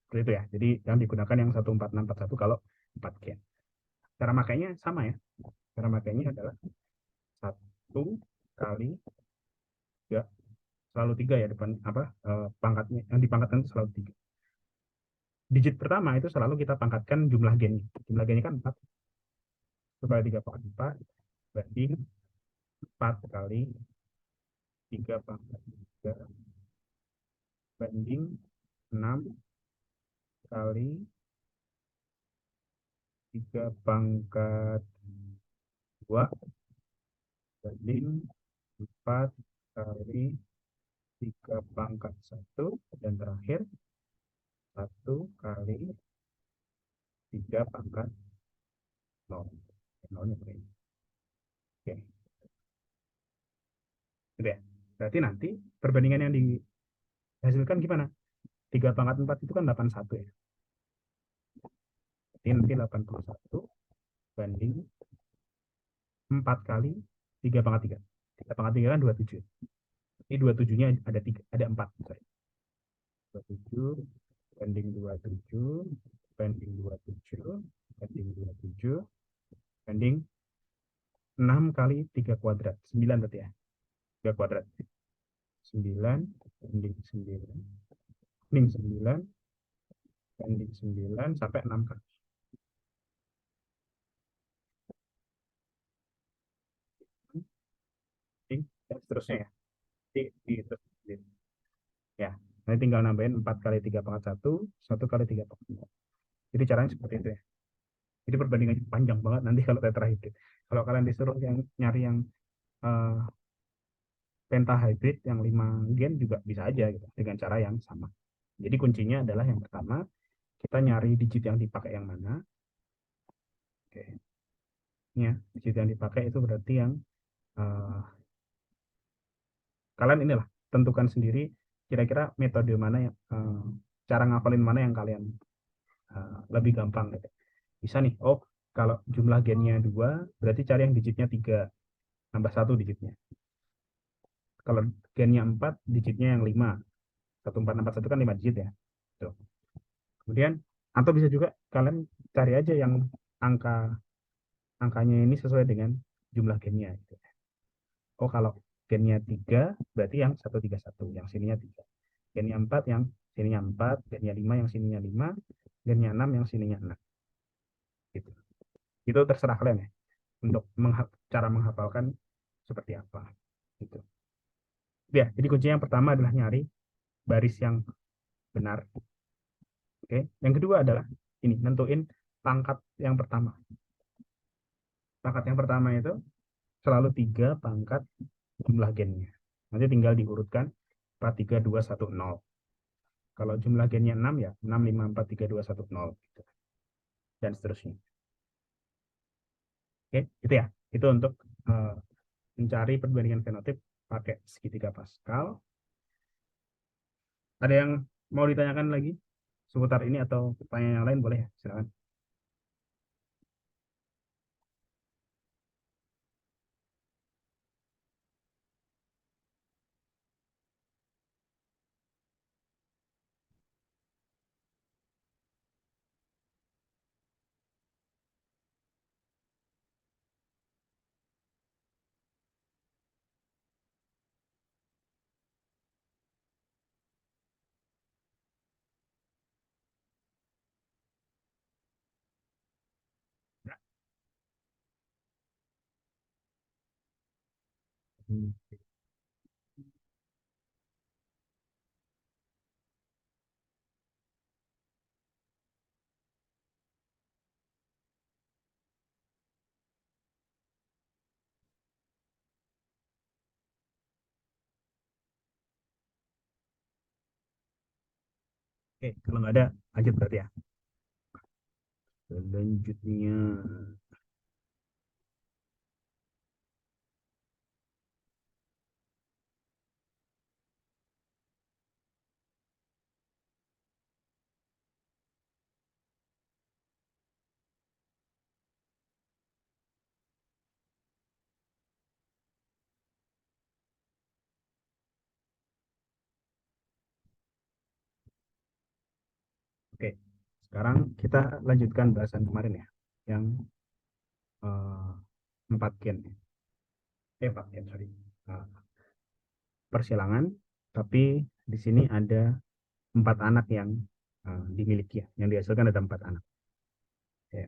Seperti itu ya. Jadi yang digunakan yang 14641 kalau 4 gen. Cara makainya sama ya. Cara makainya adalah 1 kali 3, selalu 3 ya depan apa pangkatnya, yang dipangkatkan itu selalu 3. Digit pertama itu selalu kita pangkatkan jumlah gennya. Jumlah gennya kan 4. Supaya 3 pangkat 4 banding 4 kali 3 pangkat 3 banding 6 kali 3 pangkat 2 banding 4 kali 3 pangkat 1, dan terakhir 1 kali 3 pangkat 0. Nolnya begini. Oke, gitu ya. Berarti nanti perbandingan yang dihasilkan gimana? 3 pangkat 4 itu kan 81 ya. Jadi nanti 81 banding 4 kali 3 pangkat 3. 3 pangkat 3 kan 27. Ini 27-nya ada 3, ada 4. 27 banding 27 banding 27 banding 27 banding 6 kali 3 kuadrat. 9 berarti ya. 3 kuadrat. 9 banding 9 banding 9 banding 9 sampai 6 kali. Dan seterusnya ya. Ya, nanti tinggal nambahin 4 kali 3 pangkat 1, 1 kali 3 pangkat 4. Jadi caranya seperti itu ya. Jadi perbandingannya panjang banget nanti kalau tetrahybrid. Kalau kalian disuruh yang nyari yang uh, pentahybrid yang 5 gen juga bisa aja gitu dengan cara yang sama. Jadi kuncinya adalah yang pertama, kita nyari digit yang dipakai yang mana. Oke. Ya, digit yang dipakai itu berarti yang uh, kalian inilah tentukan sendiri kira-kira metode mana yang cara ngapalin mana yang kalian lebih gampang gitu. Bisa nih, oh kalau jumlah gennya 2 berarti cari yang digitnya 3, tambah 1 digitnya. Kalau gennya 4 digitnya yang 5. 1441 kan 5 digit ya. Tuh. Kemudian atau bisa juga kalian cari aja yang angkanya ini sesuai dengan jumlah gennya gitu. Oh kalau gennya 3 berarti yang 131, yang sininya 3. Gennya 4 yang sininya 4, gennya 5 yang sininya 5, gennya 6 yang sininya 6. Gitu. Itu terserah kalian ya untuk cara menghafalkan seperti apa gitu. Ya, jadi kunci yang pertama adalah nyari baris yang benar. Oke, yang kedua adalah ini nentuin pangkat yang pertama. Pangkat yang pertama itu selalu 3 pangkat jumlah gennya. Nanti tinggal diurutkan 4, 3, 2, 1, 0. Kalau jumlah gennya 6 ya 6, 5, 4, 3, 2, 1, 0 gitu. Dan seterusnya. Oke, itu ya. Itu untuk uh, mencari perbandingan fenotip pakai segitiga Pascal. Ada yang mau ditanyakan lagi seputar ini atau pertanyaan yang lain boleh ya, silakan. Hmm. Oke, kalau nggak ada lanjut berarti ya. Selanjutnya, Oke, sekarang kita lanjutkan bahasan kemarin ya, yang 4 gen. 4 gen, sorry. Nah, persilangan, tapi di sini ada 4 anak yang dimiliki ya, yang dihasilkan ada 4 anak. Ya.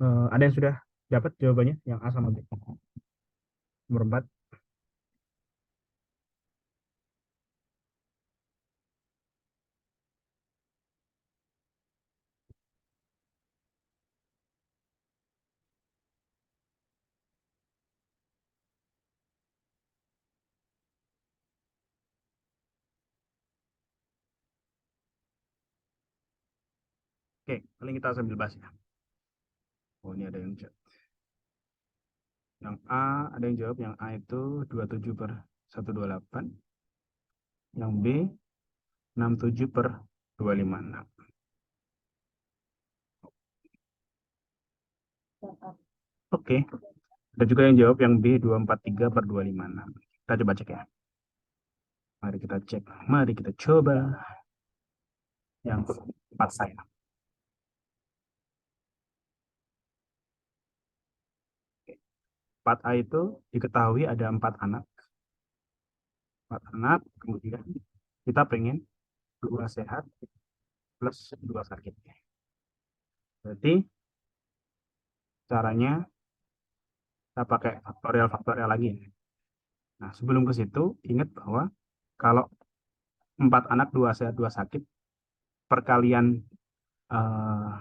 Ada yang sudah dapat jawabannya, yang A sama B? Nomor 4. Oke, paling kita sambil bahas ya. Oh, ini ada yang jawab. Yang A, ada yang jawab, yang A itu 27/128. Yang B, 67/256. Oke, ada juga yang jawab yang B, 243/256. Kita coba cek ya. Mari kita cek. Mari kita coba yang 4 saya. 4A itu diketahui ada 4 anak. 4 anak, kemudian kita pengen 2 sehat plus 2 sakit. Berarti caranya kita pakai faktorial lagi. Nah, sebelum ke situ, ingat bahwa kalau 4 anak, 2 sehat, 2 sakit, perkalian eh,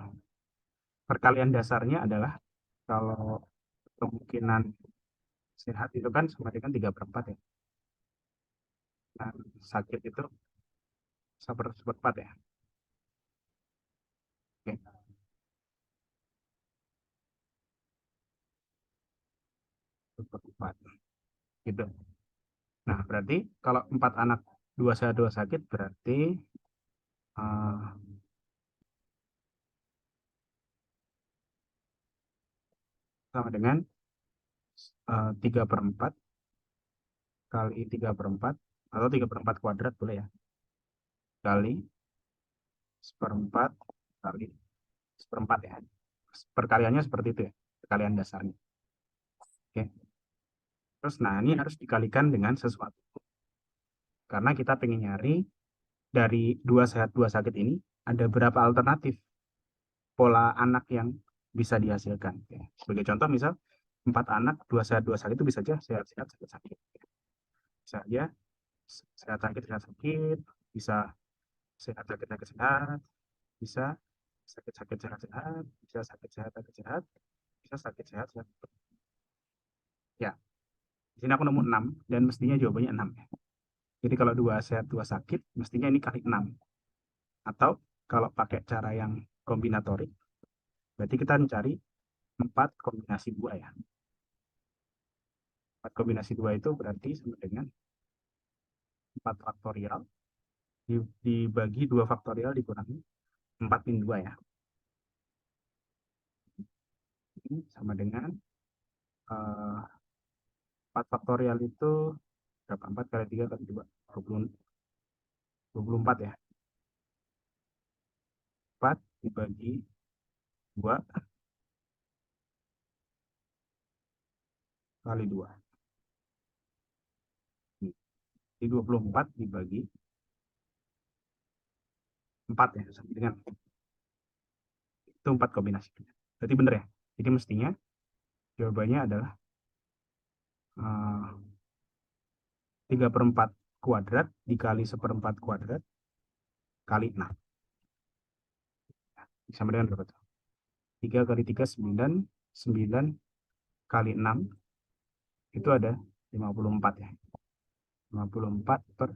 perkalian dasarnya adalah kalau kemungkinan sehat itu kan sama dengan 3/4 ya. Nah, sakit itu 1/4 ya. Oke, 1/4 gitu. Nah, berarti kalau 4 anak, 2 sehat, 2 sakit, berarti eh, sama dengan 3/4 kali 3/4 atau 3/4 kuadrat boleh ya, kali 1/4 kali 1/4 ya. Perkaliannya seperti itu ya, perkalian dasarnya. Oke. Terus nah ini harus dikalikan dengan sesuatu. Karena kita pengen nyari dari 2 sehat 2 sakit ini ada berapa alternatif pola anak yang bisa dihasilkan. Oke. Sebagai contoh misal 4 anak 2 sehat 2 sakit itu bisa aja sehat-sehat sakit-sakit. Bisa aja sehat sakit sehat sakit, bisa sehat sakit sakit sehat, bisa sakit sakit sehat sehat, bisa sakit sehat sakit sehat, bisa sakit sehat sehat. Ya, di sini aku nemu 6 dan mestinya jawabannya 6 ya. Jadi kalau 2 sehat 2 sakit, mestinya ini kali 6. Atau kalau pakai cara yang kombinatorik, berarti kita mencari 4 kombinasi 2 ya. 4 kombinasi 2 itu berarti sama dengan 4 faktorial dibagi 2 faktorial dikurangi 4/2 ya. Ini sama dengan 4 faktorial itu berapa? 4 kali 3 kali 2, 24 ya. 4 dibagi 2 kali 2. Jadi 24 dibagi 4 ya. Sama dengan itu 4 kombinasi. Berarti benar ya. Jadi mestinya jawabannya adalah 3/4 kuadrat dikali 1/4 kuadrat kali 6. Sama dengan berapa tuh? 3 kali 3, 9. 9 kali 6 itu ada 54 ya. 54 per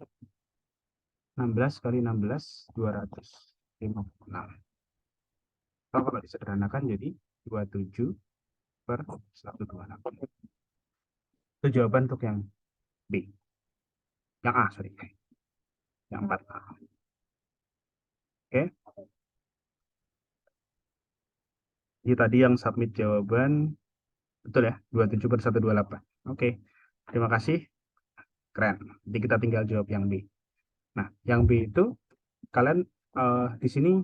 16 kali 16, 256. Atau kalau disederhanakan jadi 27/126. Itu jawaban untuk yang B. Yang A, sorry. Yang 4A. Oke. Jadi tadi yang submit jawaban betul ya, 27/128. Oke. Terima kasih. Keren. Jadi kita tinggal jawab yang B. Nah, yang B itu kalian di sini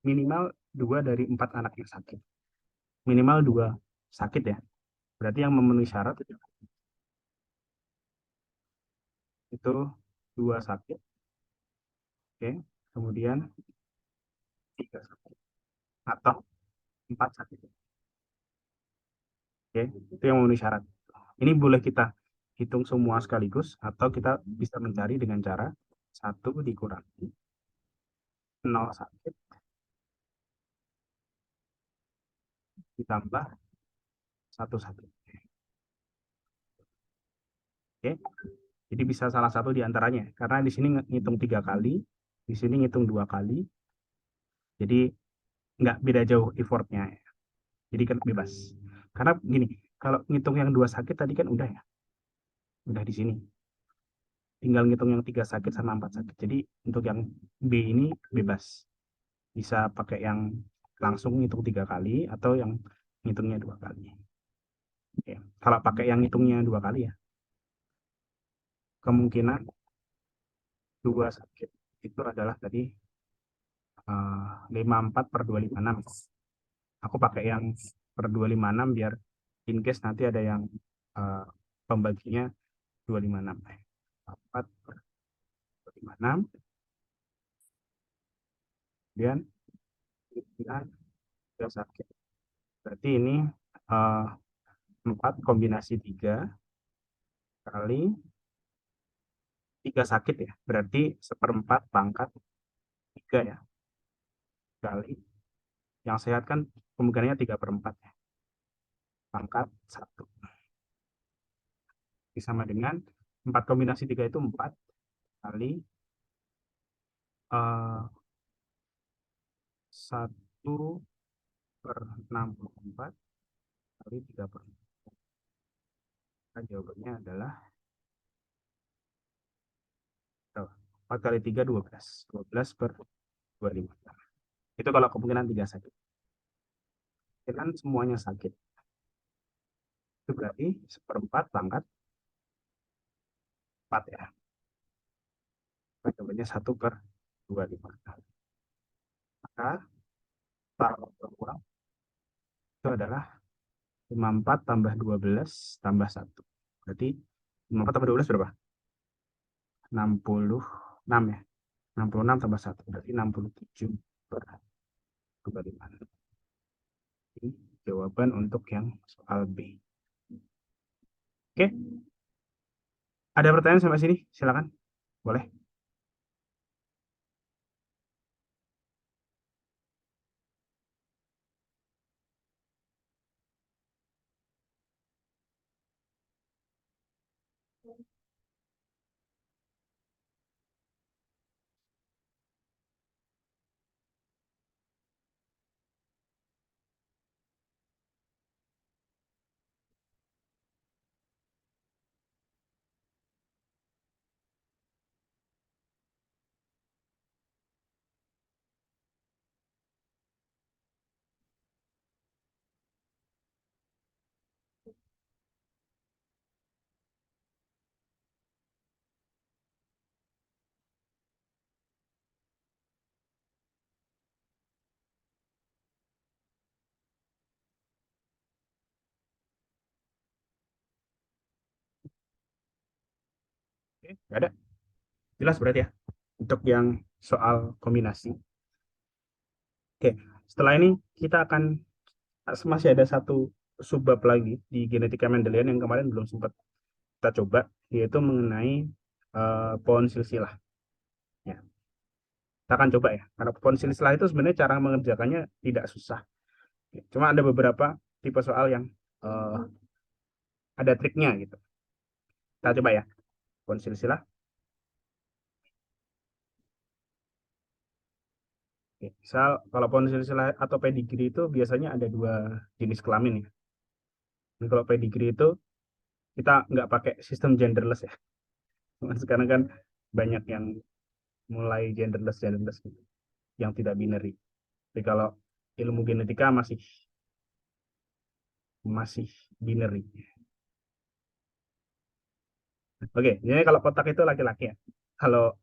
minimal 2 dari 4 anak yang sakit. Minimal 2 sakit ya. Berarti yang memenuhi syarat itu 2 sakit. Oke. Kemudian 3 sakit. Atau 4 sakit. Oke. Itu yang memenuhi syarat. Ini boleh kita hitung semua sekaligus atau kita bisa mencari dengan cara 1 dikurangi 0 sakit ditambah 1 sakit. Oke. Jadi bisa salah satu di antaranya. Karena di sini ngitung 3 kali, di sini ngitung 2 kali. Jadi nggak beda jauh effortnya. Jadi kan bebas. Karena gini, kalau ngitung yang 2 sakit tadi kan udah ya. Udah di sini. Tinggal ngitung yang 3 sakit sama 4 sakit. Jadi untuk yang B ini bebas. Bisa pakai yang langsung ngitung 3 kali atau yang ngitungnya 2 kali. Oke. Kalau pakai yang ngitungnya 2 kali ya, kemungkinan 2 sakit itu adalah tadi 54 per 256. Aku pakai yang per 256 biar in case nanti ada yang uh, pembaginya 256. 4 per 256. Kemudian kita sakit. Berarti ini uh, 4 kombinasi 3 kali 3 sakit ya. Berarti 1/4 pangkat 3 ya. Kali yang sehat kan kemungkinannya 3/4 ya. Pangkat 1. Sama dengan 4 kombinasi 3 itu 4 kali 1 per 64 kali 3/4. Nah, jawabannya adalah 4 kali 3, 12. 12 per 25. Itu kalau kemungkinan 3 sakit. Kan semuanya sakit. Itu berarti 1/4 pangkat 4 ya. Jawabannya 1 per 25. Maka taruh berkurang itu adalah 54 tambah 12 tambah 1. Berarti 54 tambah 12 berapa? 66 ya. 66 tambah 1. Berarti 67 per 25. Ini jawaban untuk yang soal B. Oke. Ada pertanyaan sampai sini? Silakan. Boleh. Oke, nggak ada. Jelas berarti ya. Untuk yang soal kombinasi. Oke, setelah ini kita akan masih ada satu subbab lagi di genetika Mendelian yang kemarin belum sempat kita coba, yaitu mengenai pohon silsilah. Ya, kita akan coba ya. Karena pohon silsilah itu sebenarnya cara mengerjakannya tidak susah. Cuma ada beberapa tipe soal yang eh, ada triknya gitu. Kita coba ya. Pohon silsilah. Oke, misal kalau pohon silsilah atau pedigree itu biasanya ada 2 jenis kelamin ya. Dan kalau pedigree itu kita nggak pakai sistem genderless ya. Sekarang kan banyak yang mulai genderless gitu, yang tidak binary. Tapi kalau ilmu genetika masih masih binary. Oke, jadi kalau kotak itu laki-laki ya. Kalau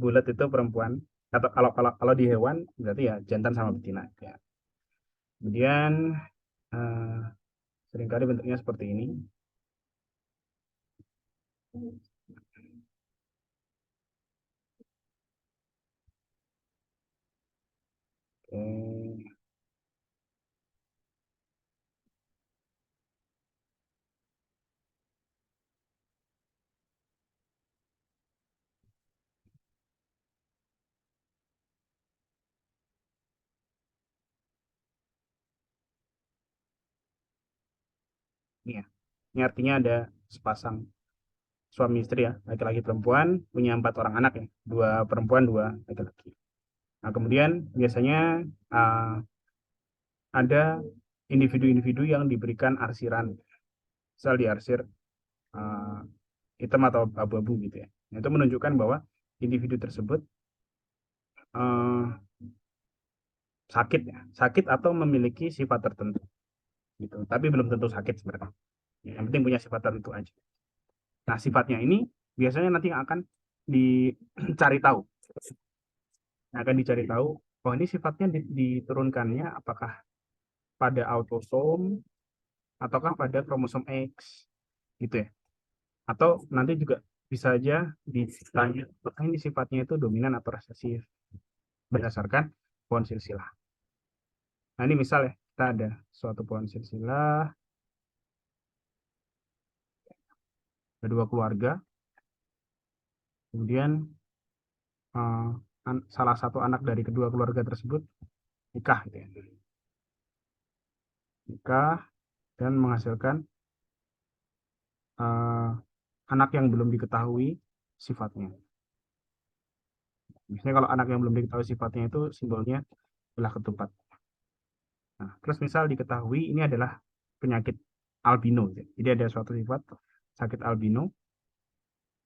bulat itu perempuan. Atau kalau di hewan berarti ya jantan sama betina ya. Kemudian eh, seringkali bentuknya seperti ini. Oke. Ini ya. Ini artinya ada sepasang suami istri ya, laki-laki perempuan, punya 4 orang anak ya, 2 perempuan, 2 laki-laki. Nah, kemudian biasanya uh, ada individu-individu yang diberikan arsiran, misal diarsir uh, hitam atau abu-abu gitu ya. Nah, itu menunjukkan bahwa individu tersebut uh, sakit ya, sakit atau memiliki sifat tertentu gitu. Tapi belum tentu sakit sebenarnya. Yang penting punya sifat tertentu aja. Nah, sifatnya ini biasanya nanti akan dicari tahu. Akan dicari tahu, oh ini sifatnya diturunkannya apakah pada autosom ataukah pada kromosom X gitu ya. Atau nanti juga bisa aja ditanya apakah ini sifatnya itu dominan atau resesif berdasarkan pohon silsilah. Nah, ini misal ya, kita ada suatu pohon silsilah, kedua keluarga, kemudian eh, salah satu anak dari kedua keluarga tersebut nikah gitu ya. Nikah dan menghasilkan eh, anak yang belum diketahui sifatnya. Misalnya kalau anak yang belum diketahui sifatnya itu simbolnya belah ketupat. Nah, terus misal diketahui ini adalah penyakit albino. Jadi ada suatu sifat sakit albino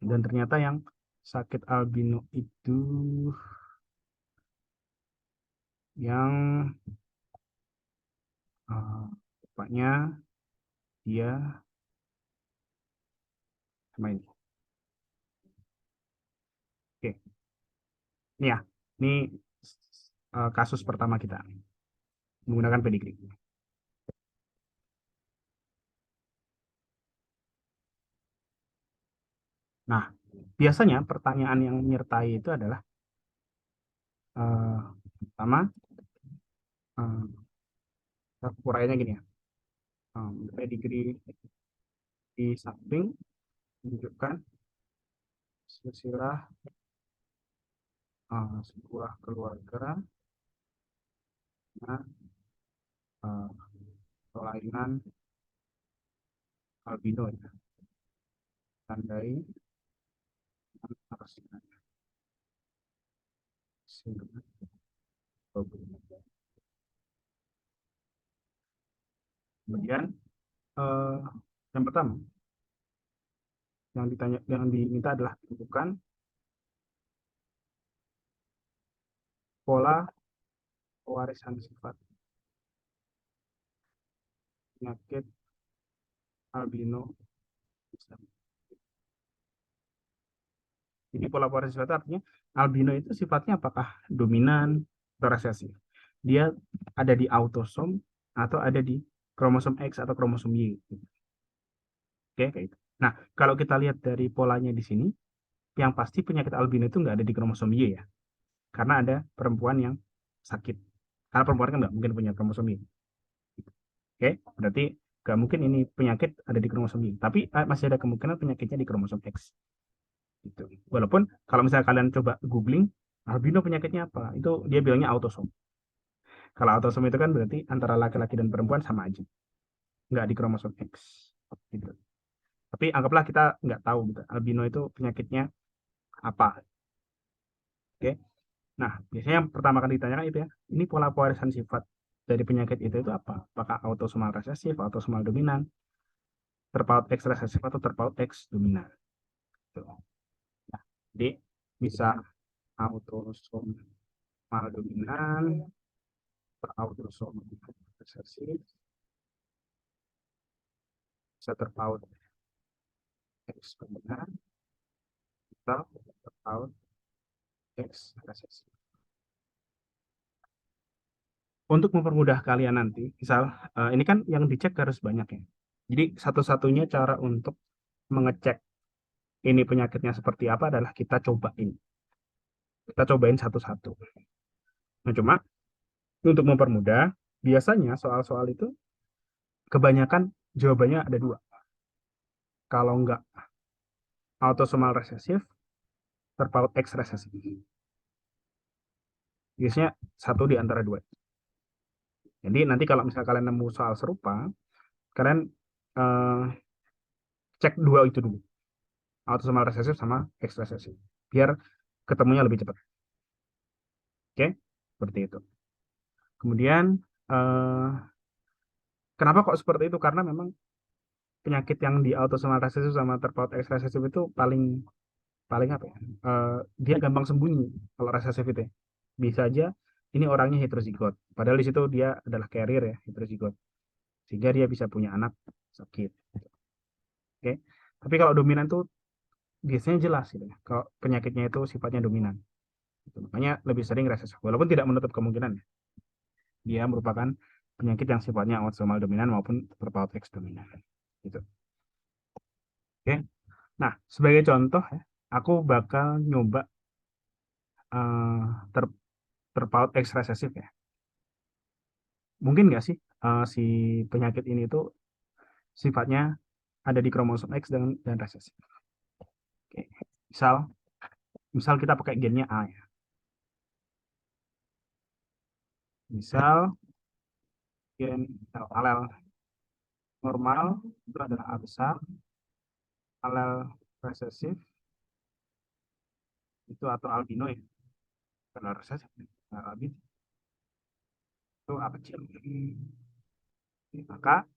dan ternyata yang sakit albino itu yang bapaknya dia sama ini. Oke, ini ya. Ini kasus pertama kita menggunakan pedigree. Nah, biasanya pertanyaan yang menyertai itu adalah pertama uraiannya gini ya. Pedigree di samping menunjukkan silsilah sebuah keluarga dengan kelainan albino ya, tandai arsinya. Kemudian eh, yang pertama yang diminta adalah tentukan pola pewarisan sifat penyakit albino. Jadi pola pewarisan sifat artinya albino itu sifatnya apakah dominan atau resesif. Dia ada di autosom atau ada di kromosom X atau kromosom Y. Oke, kayak itu. Nah, kalau kita lihat dari polanya di sini, yang pasti penyakit albino itu nggak ada di kromosom Y ya, karena ada perempuan yang sakit. Karena perempuan kan nggak mungkin punya kromosom Y. Oke, berarti nggak mungkin ini penyakit ada di kromosom Y. Tapi masih ada kemungkinan penyakitnya di kromosom X. Gitu. Walaupun kalau misalnya kalian coba googling, albino penyakitnya apa? Itu dia bilangnya autosom. Kalau autosom itu kan berarti antara laki-laki dan perempuan sama aja, nggak di kromosom X. Gitu. Tapi anggaplah kita nggak tahu gitu. Albino itu penyakitnya apa? Oke. Nah, biasanya yang pertama kali ditanyakan itu ya, ini pola pewarisan sifat dari penyakit itu apa? Apakah autosomal resesif, autosomal dominan, terpaut X resesif atau terpaut X dominan? Gitu. Nah, jadi bisa autosomal dominan, autosomal resesif, bisa terpaut X dominan, atau terpaut X resesif. Untuk mempermudah kalian nanti, misal ini kan yang dicek harus banyak ya. Jadi satu-satunya cara untuk mengecek ini penyakitnya seperti apa adalah kita cobain. Kita cobain satu-satu. Nah, cuma untuk mempermudah, biasanya soal-soal itu kebanyakan jawabannya ada dua. Kalau nggak autosomal resesif, terpaut X resesif. Biasanya satu di antara dua. Jadi nanti kalau misalnya kalian nemu soal serupa, kalian eh, cek dua itu dulu. Autosomal resesif sama X resesif. Biar ketemunya lebih cepat. Oke? Seperti itu. Kemudian, eh, kenapa kok seperti itu? Karena memang penyakit yang di autosomal resesif sama terpaut X resesif itu paling paling apa ya? Dia gampang sembunyi kalau resesif itu ya. Bisa aja ini orangnya heterozigot. Padahal di situ dia adalah carrier ya, heterozigot. Sehingga dia bisa punya anak sakit. Oke. Tapi kalau dominan tuh biasanya jelas gitu ya. Kalau penyakitnya itu sifatnya dominan. Gitu. Makanya lebih sering resesif. Walaupun tidak menutup kemungkinan ya. Dia merupakan penyakit yang sifatnya autosomal dominan maupun terpaut X dominan. Gitu. Oke. Nah, sebagai contoh ya, aku bakal nyoba eh, ter, terpaut X resesif ya. Mungkin nggak sih si penyakit ini tuh sifatnya ada di kromosom X dan resesif. Oke. Misal, misal kita pakai gennya A ya. Misal gen alel normal itu adalah A besar, alel resesif itu atau albino ya, kalau resesif, albino itu A kecil. Maka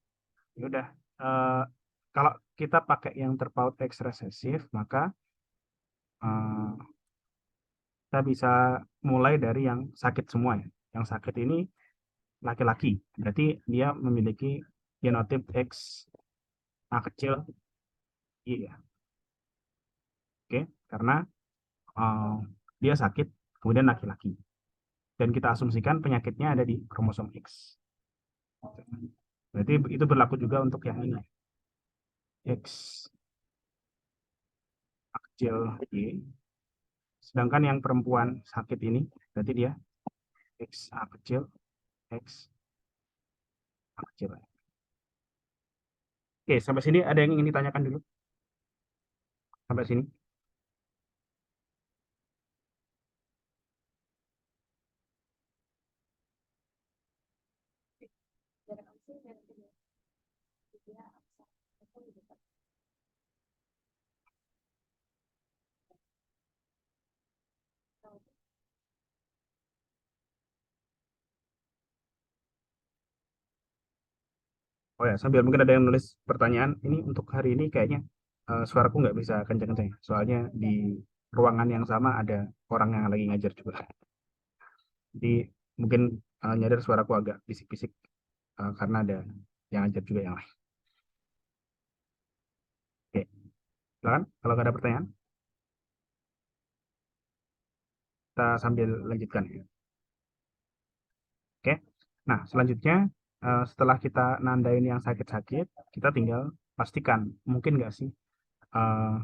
ya udah, eh, kalau kita pakai yang terpaut X resesif, maka eh, kita bisa mulai dari yang sakit semua ya. Yang sakit ini laki-laki, berarti dia memiliki genotip X A kecil Y ya. Oke, karena eh, dia sakit kemudian laki-laki dan kita asumsikan penyakitnya ada di kromosom X. Berarti itu berlaku juga untuk yang ini, X A kecil Y. Sedangkan yang perempuan sakit ini berarti dia X A kecil X A kecil. Oke, sampai sini ada yang ingin ditanyakan dulu? Sampai sini. Oh ya, sambil mungkin ada yang nulis pertanyaan, ini untuk hari ini kayaknya suaraku nggak bisa kencang-kencang ya. Soalnya di ruangan yang sama ada orang yang lagi ngajar juga. Jadi mungkin nyadar suaraku agak bisik-bisik karena ada yang ngajar juga yang lain. Oke, silakan kalau nggak ada pertanyaan, kita sambil lanjutkan ya. Oke, nah selanjutnya setelah kita nandain yang sakit-sakit, kita tinggal pastikan mungkin nggak sih eh,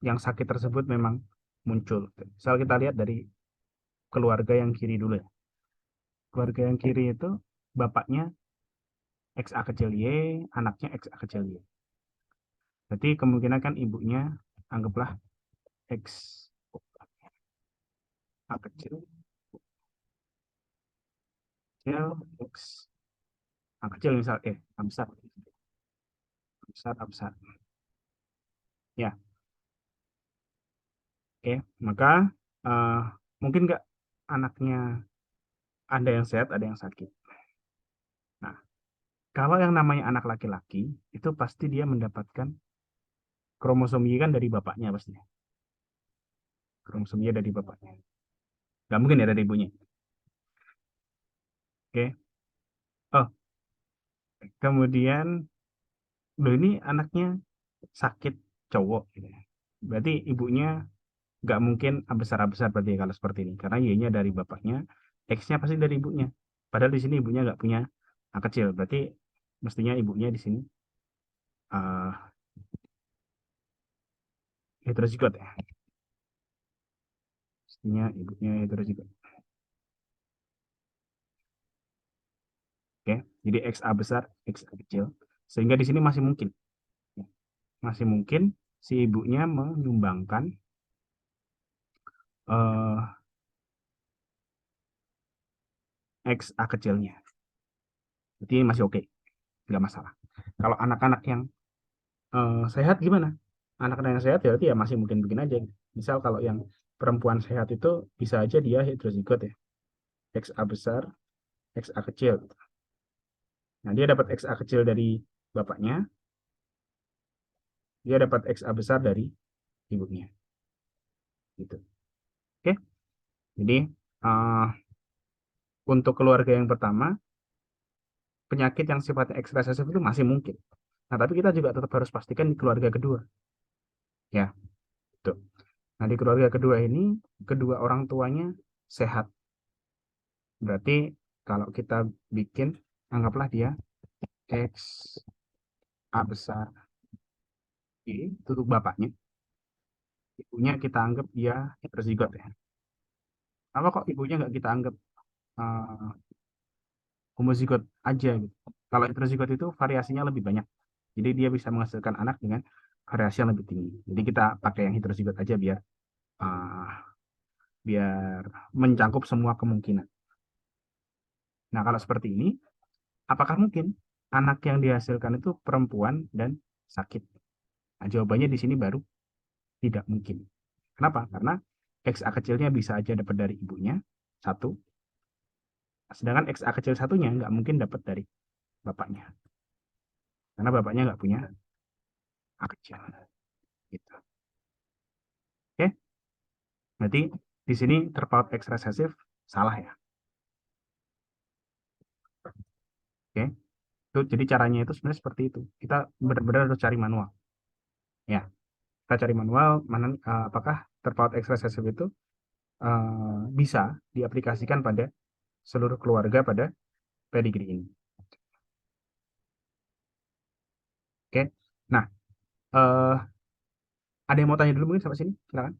yang sakit tersebut memang muncul. Misal kita lihat dari keluarga yang kiri dulu ya. Keluarga yang kiri itu bapaknya XA kecil Y, anaknya XA kecil Y. Berarti kemungkinan kan ibunya anggaplah XA kecil, kecil, X A kecil misal A besar, A besar, A besar. Ya, oke. Maka eh, mungkin nggak anaknya ada yang sehat, ada yang sakit. Nah, kalau yang namanya anak laki-laki itu pasti dia mendapatkan kromosom Y kan dari bapaknya pasti. Kromosom Y dari bapaknya. Nggak mungkin ya dari ibunya. Oke. Oh, kemudian loh ini anaknya sakit cowok gitu ya. Berarti ibunya nggak mungkin besar besar berarti ya kalau seperti ini karena Y-nya dari bapaknya, X-nya pasti dari ibunya. Padahal di sini ibunya nggak punya A kecil, berarti mestinya ibunya di sini uh, heterozigot ya. Mestinya ibunya heterozigot. Oke, jadi XA besar, XA kecil. Sehingga di sini masih mungkin. Masih mungkin si ibunya menyumbangkan uh, XA kecilnya. Jadi masih oke, nggak masalah. Kalau anak-anak yang sehat gimana? Anak-anak yang sehat ya berarti ya masih mungkin aja. Misal kalau yang perempuan sehat itu bisa aja dia heterozigot ya. XA besar, XA kecil. Nah, dia dapat XA kecil dari bapaknya, dia dapat XA besar dari ibunya. Gitu. Oke, jadi uh, untuk keluarga yang pertama, penyakit yang sifatnya X resesif itu masih mungkin. Nah, tapi kita juga tetap harus pastikan di keluarga kedua. Ya, gitu. Nah, di keluarga kedua ini, kedua orang tuanya sehat. Berarti kalau kita bikin, anggaplah dia X A besar Y, itu untuk bapaknya. Ibunya kita anggap dia heterozigot ya. Apa kok ibunya nggak kita anggap uh, homozigot aja gitu. Kalau heterozigot itu variasinya lebih banyak. Jadi dia bisa menghasilkan anak dengan variasi yang lebih tinggi. Jadi kita pakai yang heterozigot aja uh, biar mencakup semua kemungkinan. Nah, kalau seperti ini, apakah mungkin anak yang dihasilkan itu perempuan dan sakit? Nah, jawabannya di sini baru tidak mungkin. Kenapa? Karena XA kecilnya bisa aja dapat dari ibunya, satu. Sedangkan XA kecil satunya nggak mungkin dapat dari bapaknya. Karena bapaknya nggak punya A kecil. Gitu. Oke, berarti di sini terpaut X resesif salah ya. Oke, itu jadi caranya itu sebenarnya seperti itu. Kita benar-benar harus cari manual. Ya, kita cari manual mana apakah terpaut X resesif itu bisa diaplikasikan pada seluruh keluarga pada pedigree ini. Oke, nah eh, ada yang mau tanya dulu mungkin sampai sini? Silakan.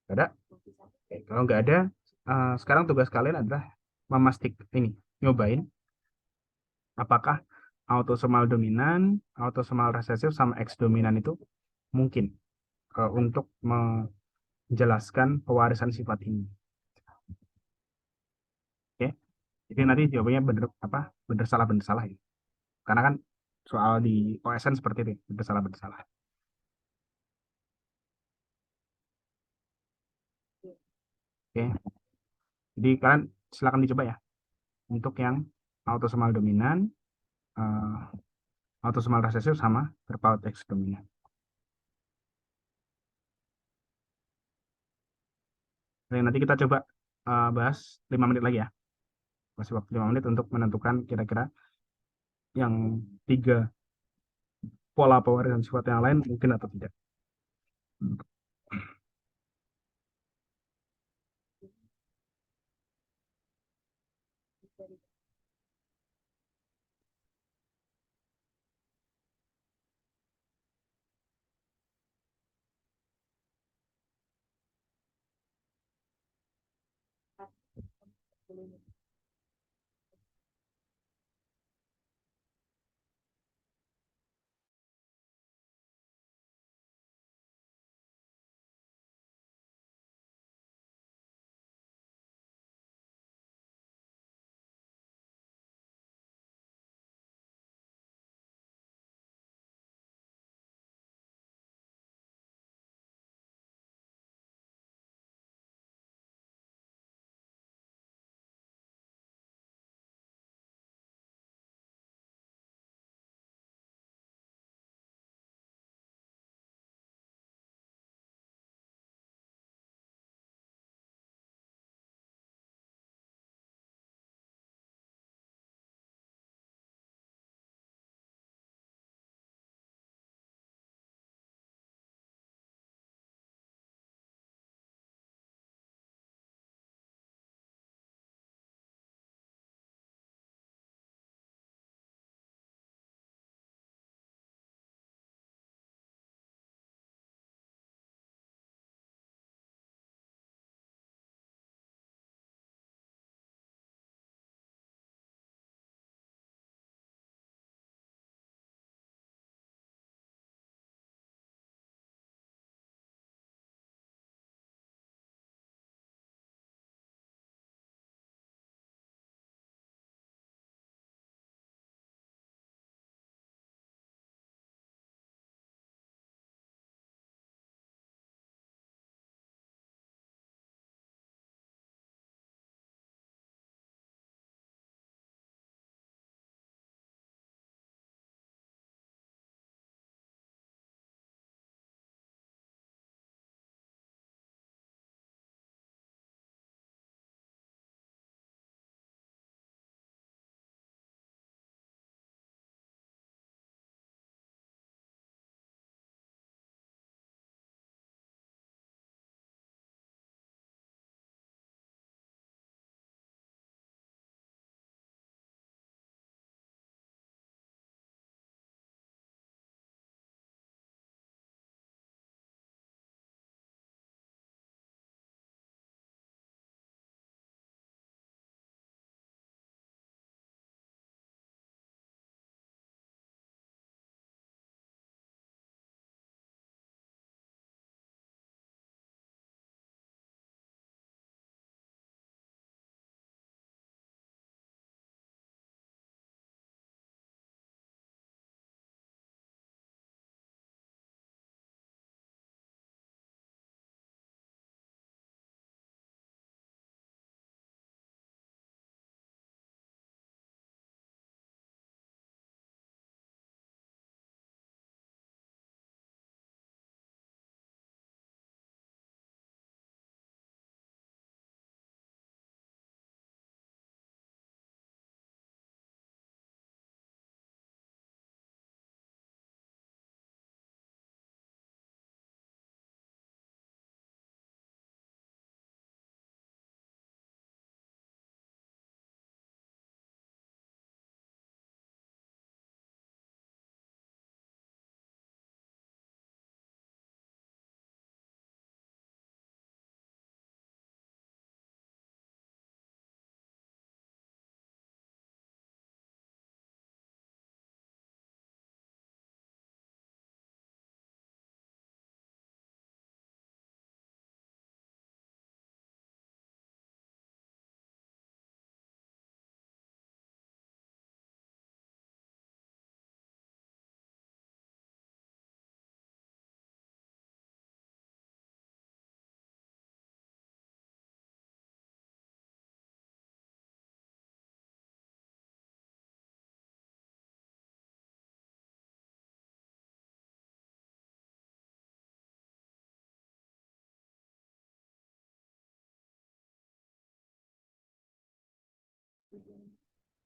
Ada? Oke, kalau nggak ada, sekarang tugas kalian adalah ini, nyobain apakah autosomal dominan, autosomal resesif sama X dominan itu mungkin untuk menjelaskan pewarisan sifat ini. Oke, jadi nanti jawabannya bener salah ya. Karena kan soal di OSN seperti itu, bener salah. Oke, jadi kalian silakan dicoba ya untuk yang autosomal dominan, eh, autosomal resesif sama terpaut X dominan. Oke, nanti kita coba bahas 5 menit lagi ya. Masih waktu 5 menit untuk menentukan kira-kira yang tiga pola pewarisan sifat yang lain mungkin atau tidak.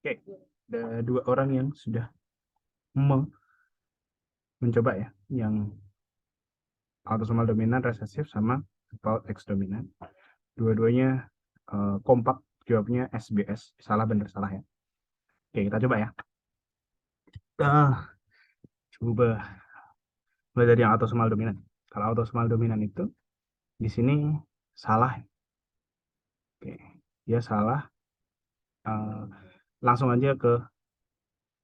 Oke, ada dua orang yang sudah mencoba ya, yang autosomal dominan resesif sama default X dominan. Dua-duanya kompak jawabnya SBS, salah benar salah ya. Oke, kita coba ya. Kita coba mulai dari yang autosomal dominan. Kalau autosomal dominan itu di sini salah. Oke, dia salah. Eh, langsung aja ke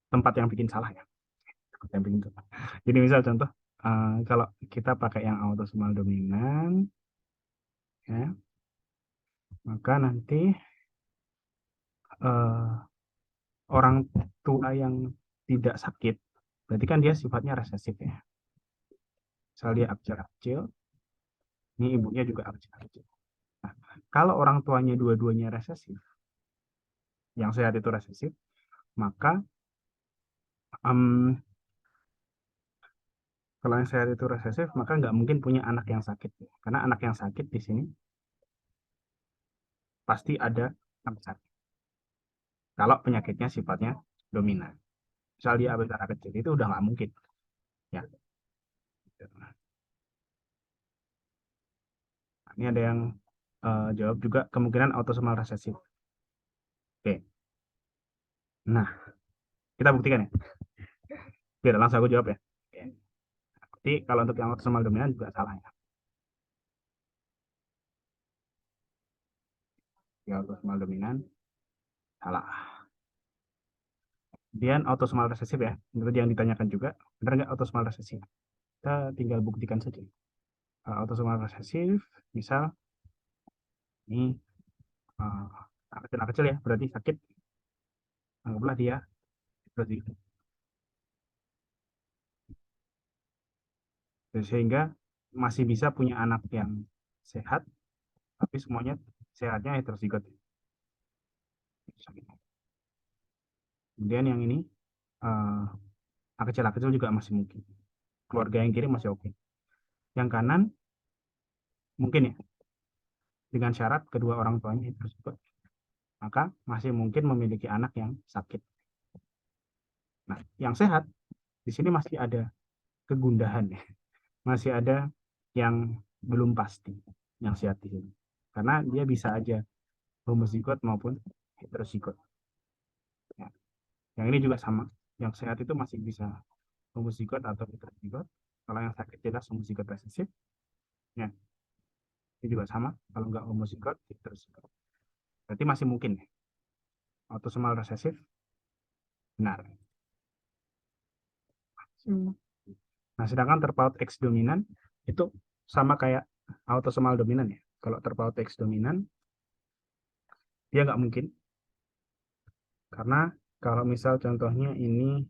tempat yang bikin salah ya. Tempat yang bikin salah. Jadi misal contoh, kalau kita pakai yang autosomal dominan, ya, maka nanti eh, orang tua yang tidak sakit, berarti kan dia sifatnya resesif ya. Misal dia abjad-abjil, ini ibunya juga abjad-abjil. Nah, kalau orang tuanya dua-duanya resesif, yang sehat itu resesif, maka em, kalau yang sehat itu resesif, maka nggak mungkin punya anak yang sakit. Karena anak yang sakit di sini pasti ada anak sakit. Kalau penyakitnya sifatnya dominan. Misal dia abis anak kecil, itu udah nggak mungkin. Ya. Ini ada yang jawab juga kemungkinan autosomal resesif. Oke. Nah, kita buktikan ya. Biar langsung aku jawab ya. Oke. Jadi kalau untuk yang autosomal dominan juga salah ya. Yang autosomal dominan salah. Kemudian autosomal resesif ya. Menurut yang ditanyakan juga, benar nggak autosomal resesif? Kita tinggal buktikan saja. Autosomal resesif, misal ini uh, anak kecil ya, berarti sakit. Anggaplah dia berarti sehingga masih bisa punya anak yang sehat, tapi semuanya sehatnya heterozigot. Kemudian yang ini uh, anak kecil juga masih mungkin. Keluarga yang kiri masih oke. Yang kanan mungkin ya, dengan syarat kedua orang tuanya heterozigot, maka masih mungkin memiliki anak yang sakit. Nah, yang sehat di sini masih ada kegundahan ya, masih ada yang belum pasti yang sehat di sini. Karena dia bisa aja homozigot maupun heterozigot. Ya. Yang ini juga sama. Yang sehat itu masih bisa homozigot atau heterozigot. Kalau yang sakit jelas homozigot resesif. Ya, ini juga sama. Kalau nggak homozigot, heterozigot. Berarti masih mungkin ya. Autosomal resesif, benar. Hmm. Nah, sedangkan terpaut X dominan itu sama kayak autosomal dominan ya. Kalau terpaut X dominan, dia nggak mungkin. Karena kalau misal contohnya ini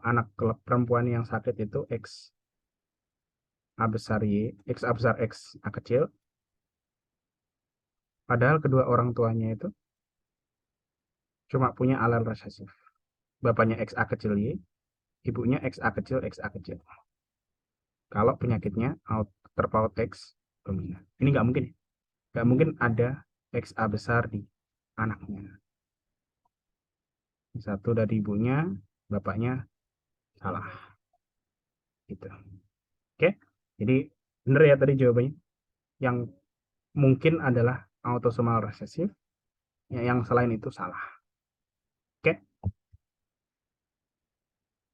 anak perempuan yang sakit itu X A besar Y, X A besar X A kecil, padahal kedua orang tuanya itu cuma punya alel resesif. Bapaknya X A kecil Y, ibunya X A kecil X A kecil. Kalau penyakitnya terpaut X dominan. Ini nggak mungkin. Nggak mungkin ada X A besar di anaknya. Satu dari ibunya, bapaknya salah. Gitu. Oke, jadi benar ya tadi jawabannya. Yang mungkin adalah autosomal resesif, ya, yang selain itu salah. Oke,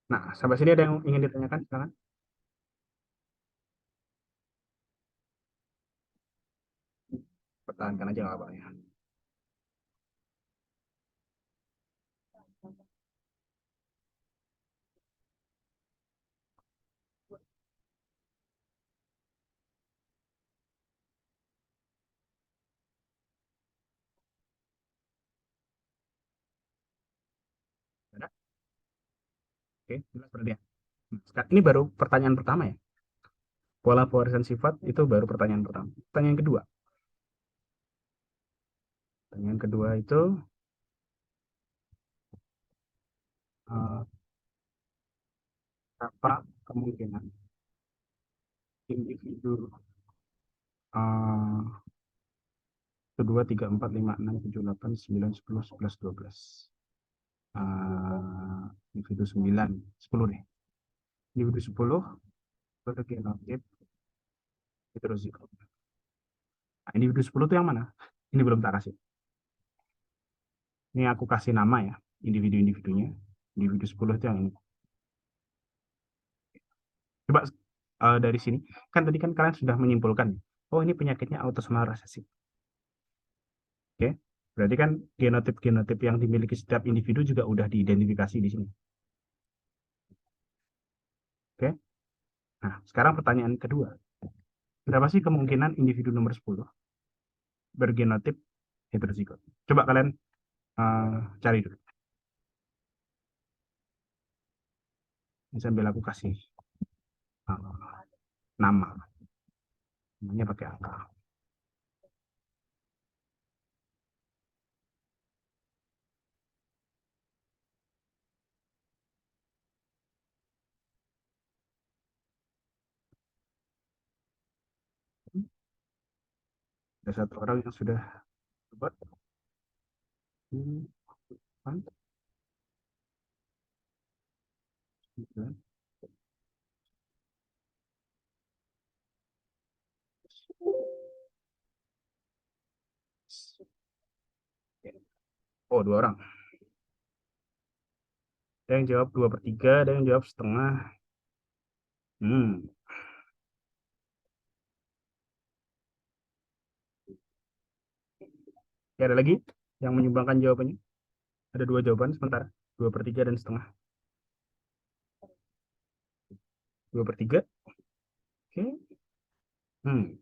nah sampai sini ada yang ingin ditanyakan? Silakan. Pertahankan aja nggak apa ya. Ada? Oke, jelas berarti ya. Ini baru pertanyaan pertama ya. Pola pewarisan sifat itu baru pertanyaan pertama. Pertanyaan kedua. Pertanyaan kedua itu uh, apa kemungkinan individu uh, 1, 2, 3, 4, 5, 6, 7, 8, 9, 10, 11, 12. Individu 9, 10 deh. Individu 10 bergenotip heterozigot. Nah, individu 10 itu yang mana? Ini belum tak kasih. Ini aku kasih nama ya, individu-individunya. Individu 10 itu yang ini. Coba dari sini, kan tadi kan kalian sudah menyimpulkan, oh ini penyakitnya autosomal resesif. Oke, berarti kan genotip-genotip yang dimiliki setiap individu juga udah diidentifikasi di sini. Oke, nah sekarang pertanyaan kedua. Berapa sih kemungkinan individu nomor 10 bergenotip heterozigot? Coba kalian cari dulu. Ini sambil aku kasih uh, nama. Namanya pakai angka. Ada satu orang yang sudah buat. Oh, dua orang. Ada yang jawab 2/3, ada yang jawab setengah. Hmm. Ya, ada lagi yang menyumbangkan jawabannya. Ada dua jawaban sementara. 2/3 dan setengah. 2/3. Oke.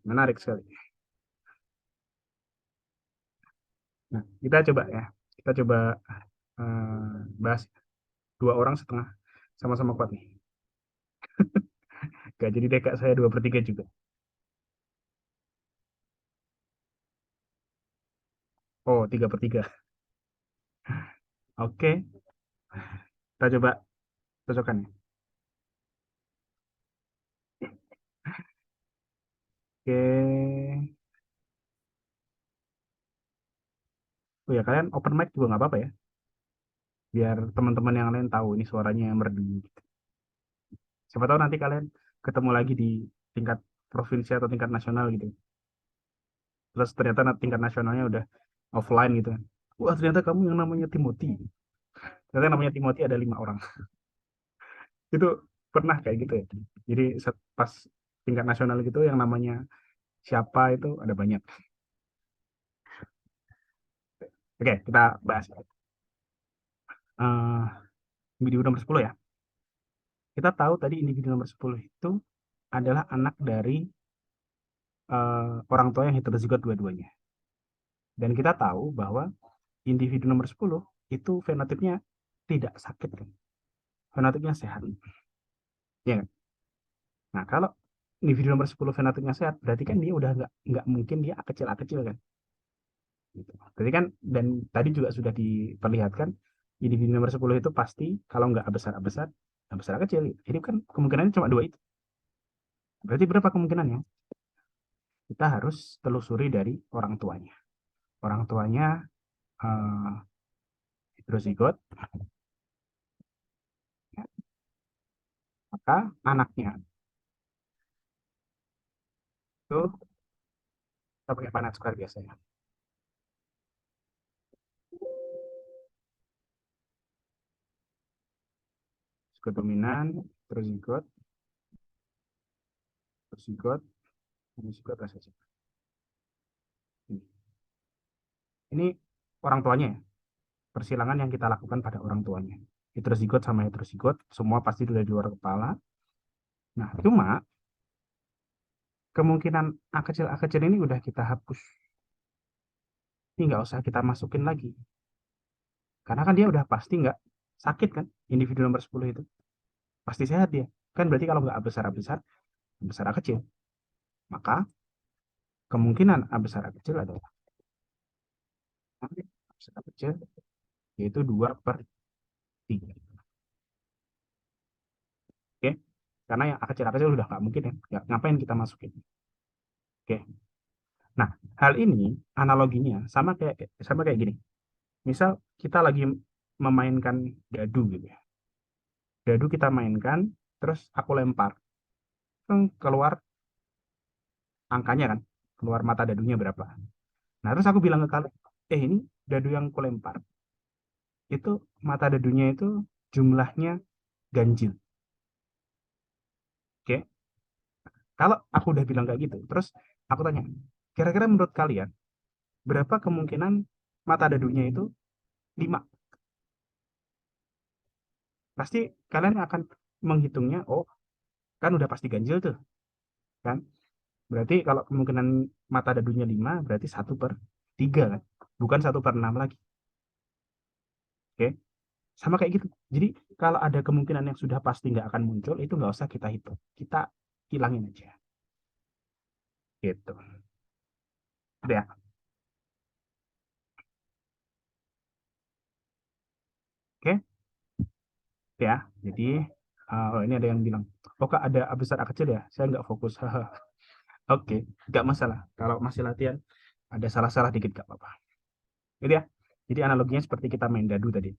Menarik sekali. Nah, kita coba ya. Kita coba bahas dua orang setengah. Sama-sama kuat nih. Gak jadi deh kak, saya 2/3 juga. Oh, 3/3. Oke, kita coba cocokkan ya. Oke. Oh ya, kalian open mic juga nggak apa-apa ya. Biar teman-teman yang lain tahu ini suaranya yang merdu. Siapa tahu nanti kalian ketemu lagi di tingkat provinsi atau tingkat nasional gitu. Terus ternyata tingkat nasionalnya udah offline gitu. Wah, ternyata kamu yang namanya Timothy. Ternyata yang namanya Timothy ada 5 orang. Itu pernah kayak gitu ya. Jadi pas tingkat nasional gitu yang namanya siapa itu ada banyak. Oke, kita bahas. Eh individu nomor 10 ya. Kita tahu tadi individu nomor 10 itu adalah anak dari orang tua yang heterozigot dua-duanya. Dan kita tahu bahwa individu nomor 10 itu fenotipnya tidak sakit kan. Fenotipnya sehat. Ya kan? Nah, kalau individu nomor 10 fenotipnya sehat, berarti kan dia udah nggak mungkin dia kecil-kecil kan. Gitu. Berarti kan, dan tadi juga sudah diperlihatkan, individu nomor 10 itu pasti kalau nggak besar-besar, nggak besar kecil. Jadi kan kemungkinannya cuma dua itu. Berarti berapa kemungkinannya? Kita harus telusuri dari orang tuanya. Orang tuanya eh, heterozigot, ya, maka anaknya itu kita pakai panah sukar biasanya. Zigot dominan, heterozigot, heterozigot, homozigot, resesif. Ini orang tuanya ya, persilangan yang kita lakukan pada orang tuanya. Heterozigot sama heterozigot, semua pasti sudah di luar kepala. Nah, cuma kemungkinan A kecil ini udah kita hapus. Ini nggak usah kita masukin lagi. Karena kan dia udah pasti nggak sakit kan, individu nomor 10 itu. Pasti sehat dia. Kan berarti kalau nggak A besar A besar, A besar A kecil. Maka kemungkinan A besar A kecil adalah A besar A kecil, yaitu 2/3. Oke? Karena yang A kecil udah nggak mungkin ya. Ngapain kita masukin? Oke. Nah, hal ini analoginya sama kayak gini. Misal kita lagi memainkan dadu gitu ya. Dadu kita mainkan, terus aku lempar. Keluar angkanya kan, keluar mata dadunya berapa. Nah, terus aku bilang ke kalian, ini dadu yang aku lempar. Itu mata dadunya itu jumlahnya ganjil. Oke. Kalau aku udah bilang kayak gitu, terus aku tanya, kira-kira menurut kalian, berapa kemungkinan mata dadunya itu 5? Pasti kalian akan menghitungnya, oh kan udah pasti ganjil tuh, kan? Berarti kalau kemungkinan mata dadunya 5 berarti 1/3 kan? Bukan 1/6 lagi. Oke? Sama kayak gitu. Jadi kalau ada kemungkinan yang sudah pasti nggak akan muncul, itu nggak usah kita hitung. Kita hilangin aja. Gitu. Udah ya? Oke? Ya. Jadi, oh ini ada yang bilang, oh kak ada A besar A kecil ya? Saya nggak fokus. Oke, nggak masalah. Kalau masih latihan, ada salah-salah dikit nggak apa-apa. Gitu ya. Jadi analoginya seperti kita main dadu tadi.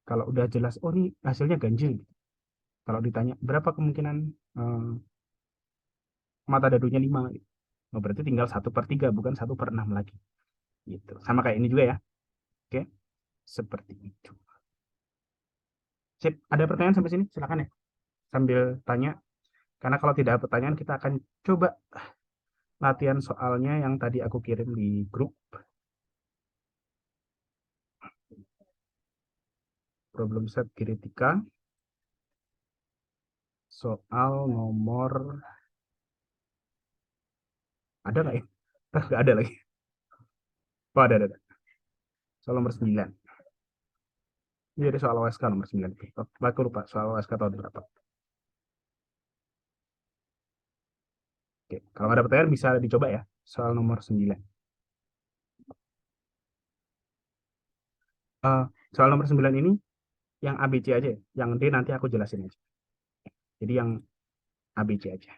Kalau udah jelas, oh ini hasilnya ganjil. Kalau ditanya, berapa kemungkinan eh, mata dadunya 5? Gitu. Oh, berarti tinggal 1/3, bukan 1/6 lagi. Gitu. Sama kayak ini juga ya. Oke, seperti itu. Sip, ada pertanyaan sampai sini? Silakan ya. Sambil tanya. Karena kalau tidak ada pertanyaan, kita akan coba latihan soalnya yang tadi aku kirim di grup. Problem set Kiritika. Soal nomor... Ada nggak ya? Nggak ada lagi. Oh, ada. Soal nomor 9. Ini ada soal OSK nomor 9. Aku lupa soal OSK tahun berapa. Oke. Kalau ada pertanyaan bisa dicoba ya. Soal nomor 9. Eh, soal nomor 9 ini yang ABC aja ya. Yang D nanti aku jelasin aja. Jadi yang ABC aja.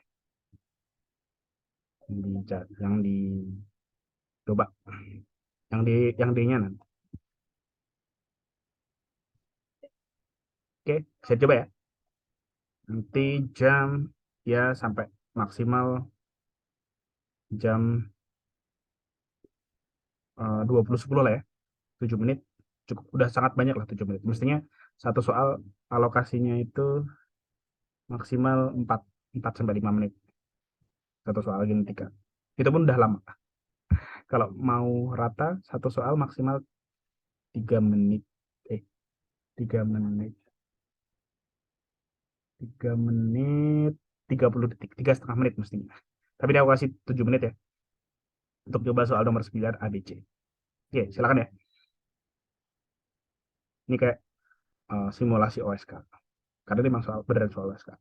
Yang dicoba. Yang D-nya nanti. Oke, saya coba ya. Nanti jam ya sampai maksimal jam 20.10 lah ya. 7 menit cukup, udah sangat banyak lah 7 menit. Mestinya satu soal alokasinya itu maksimal 4 sampai 5 menit satu soal genetika. Itu pun udah lama. Kalau mau rata satu soal maksimal 3 menit. Eh, 3 menit. 3 menit 30 detik, 3,5 menit mestinya. Tapi dia aku kasih 7 menit ya untuk coba soal nomor 9 ABC. Oke, silakan ya. Ini kayak simulasi OSK. Karena ini memang soal beneran soal OSK.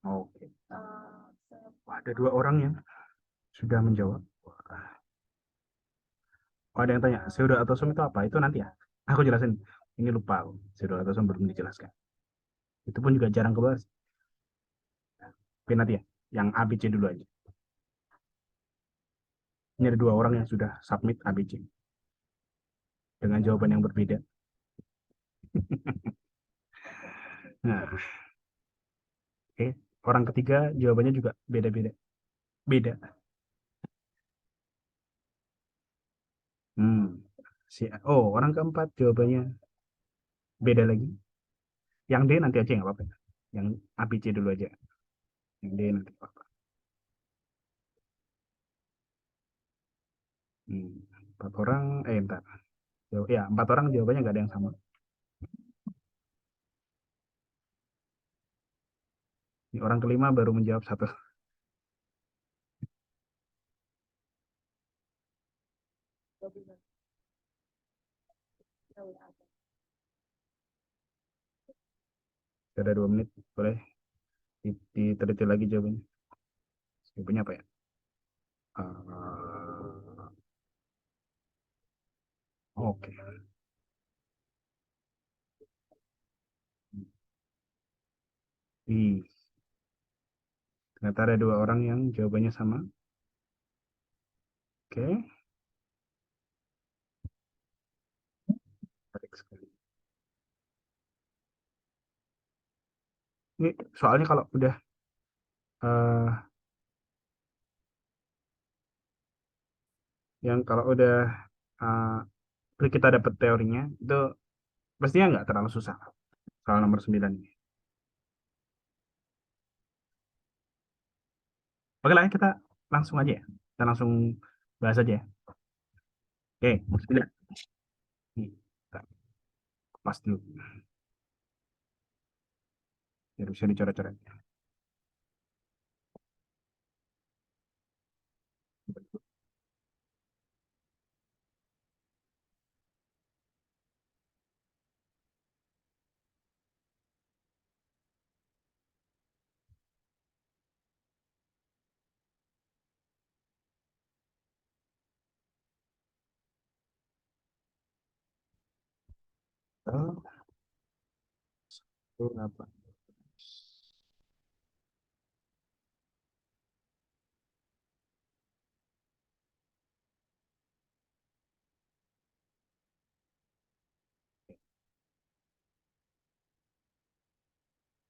Oke. Wah, ada 2 orang yang sudah menjawab. Wah, oh, ada yang tanya, pseudoautosom itu apa? Itu nanti ya. Aku jelasin. Ini lupa aku. Pseudoautosom belum dijelaskan. Itu pun juga jarang kebahas. Oke, nanti ya. Yang ABC dulu aja. Ini ada 2 orang yang sudah submit ABC. Dengan jawaban yang berbeda. Nah, oke. Orang ketiga jawabannya juga beda-beda. Beda. Hmm. Oh, orang keempat jawabannya beda lagi. Yang D nanti aja nggak apa-apa. Yang ABC dulu aja. Yang D nanti apa? Hmm. 4 orang, entar. Ya, 4 orang jawabannya nggak ada yang sama. Ini orang kelima baru menjawab 1. Sudah 2 menit, boleh diteliti lagi jawabannya. Jawabannya apa ya? Oke. Ih, ternyata ada 2 orang yang jawabannya sama. Oke, menarik sekali. Ini soalnya kalau udah eh, kalau udah kita dapat teorinya itu pastinya nggak terlalu susah. Soal nomor 9 ini. Oke lah, kita langsung aja ya. Kita langsung bahas aja ya. Oke, 9. Nih, kita pas dulu. Biar bisa dicoret-coret. Oh, berapa?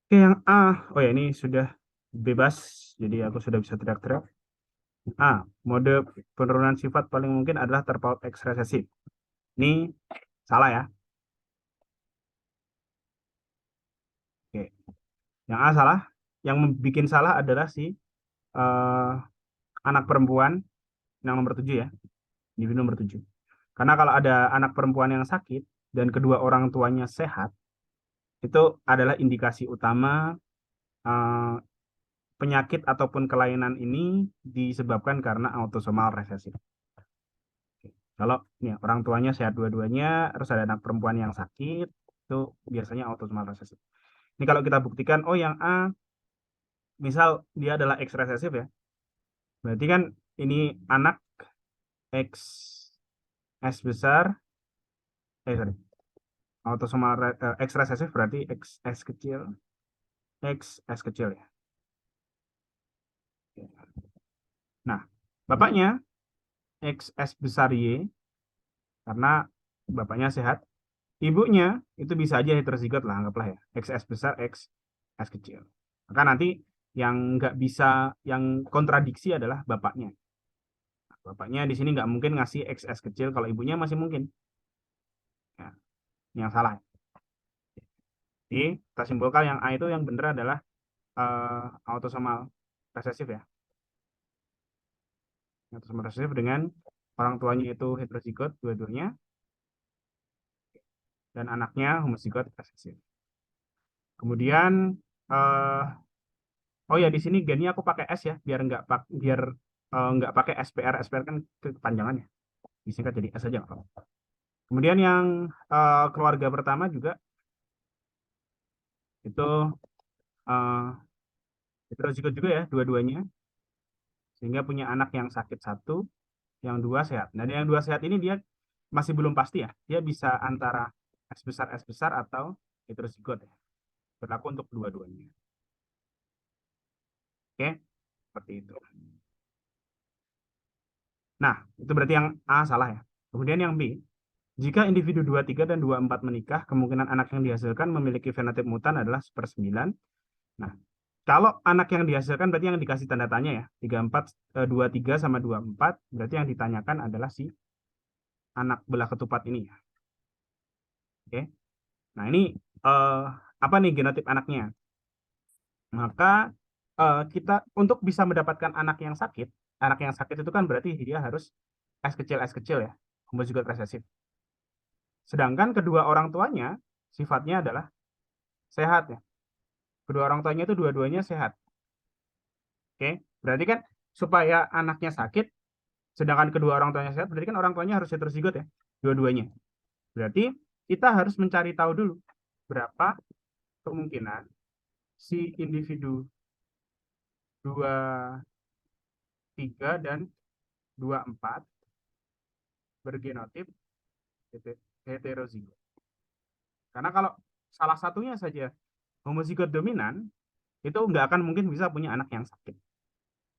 Oke, yang A. Oh ya, ini sudah bebas. Jadi aku sudah bisa teriak-teriak. A. Mode penurunan sifat paling mungkin adalah terpaut X resesif. Ini salah ya. Oke. Yang A salah. Yang bikin salah adalah si eh, anak perempuan yang nomor 7 ya. Individu nomor 7. Karena kalau ada anak perempuan yang sakit dan kedua orang tuanya sehat, itu adalah indikasi utama eh, penyakit ataupun kelainan ini disebabkan karena autosomal resesif. Kalau nih, orang tuanya sehat dua-duanya, terus ada anak perempuan yang sakit, itu biasanya autosomal resesif. Ini kalau kita buktikan, oh yang A, misal dia adalah X resesif ya, berarti kan ini anak X S besar, sorry, autosomal X resesif berarti X S kecil, X S kecil ya. Nah, bapaknya X S besar Y, karena bapaknya sehat, ibunya itu bisa aja heterozigot lah, anggaplah ya, XS besar, X S kecil. Maka nanti yang nggak bisa, yang kontradiksi adalah bapaknya. Nah, bapaknya di sini nggak mungkin ngasih XS kecil, kalau ibunya masih mungkin. Ya, ini yang salah. Jadi, kita simpulkan yang A itu yang benar adalah autosomal resesif ya. Autosomal resesif dengan orang tuanya itu heterozigot dua-duanya, dan anaknya homozigot resesif. Kemudian, eh, oh ya, di sini gennya aku pakai S ya, biar nggak pakai SPR. SPR kan kepanjangannya. Disingkat jadi S aja nggak apa-apa. Kemudian yang keluarga pertama juga itu eh, Heterozigot juga ya dua-duanya, sehingga punya anak yang sakit satu, yang dua sehat. Nah, yang dua sehat ini dia masih belum pasti ya. Dia bisa antara S besar atau heterozigot ya. Berlaku untuk dua-duanya. Oke, seperti itu. Nah, itu berarti yang A salah ya. Kemudian yang B, jika individu 23 dan 24 menikah, kemungkinan anak yang dihasilkan memiliki fenotip mutan adalah 1/9. Nah, kalau anak yang dihasilkan berarti yang dikasih tanda tanya ya, 34, 23 sama 24, berarti yang ditanyakan adalah si anak belah ketupat ini ya. Oke. Nah, ini eh, apa nih genotip anaknya? Maka kita untuk bisa mendapatkan anak yang sakit itu kan berarti dia harus S kecil ya, homozigot resesif. Sedangkan kedua orang tuanya sifatnya adalah sehat ya. Kedua orang tuanya itu dua-duanya sehat. Oke, berarti kan supaya anaknya sakit, sedangkan kedua orang tuanya sehat, berarti kan orang tuanya harus heterozigot ya, dua-duanya. Berarti kita harus mencari tahu dulu berapa kemungkinan si individu 23 dan 24 bergenotip heterozigot. Karena kalau salah satunya saja homozigot dominan, itu nggak akan mungkin bisa punya anak yang sakit.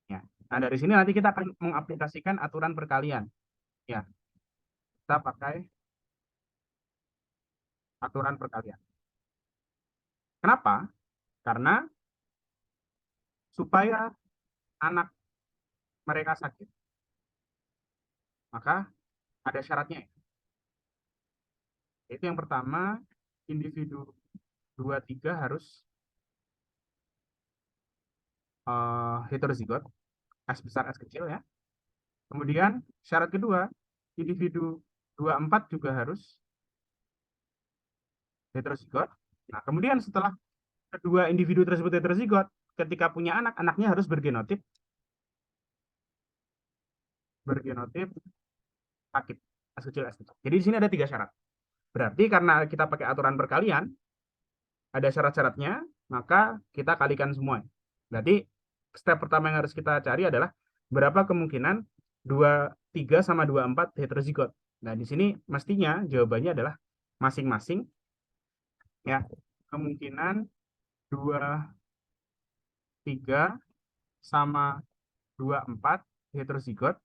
Ya. Nah, dari sini nanti kita akan mengaplikasikan aturan perkalian. Ya, kita pakai aturan perkalian. Kenapa? Karena supaya anak mereka sakit, maka ada syaratnya. Itu yang pertama, individu 23 harus heterozigot, S besar S kecil ya. Kemudian syarat kedua, individu 24 juga harus heterozigot. Nah, kemudian setelah kedua individu tersebut heterozigot, ketika punya anak, anaknya harus bergenotip sakit S kecil S kecil. Jadi di sini ada tiga syarat. Berarti karena kita pakai aturan perkalian, ada syarat-syaratnya, maka kita kalikan semua. Berarti step pertama yang harus kita cari adalah berapa kemungkinan 23 sama 24 heterozigot. Nah, di sini mestinya jawabannya adalah masing-masing ya. Kemungkinan 23 sama 24 heterozigot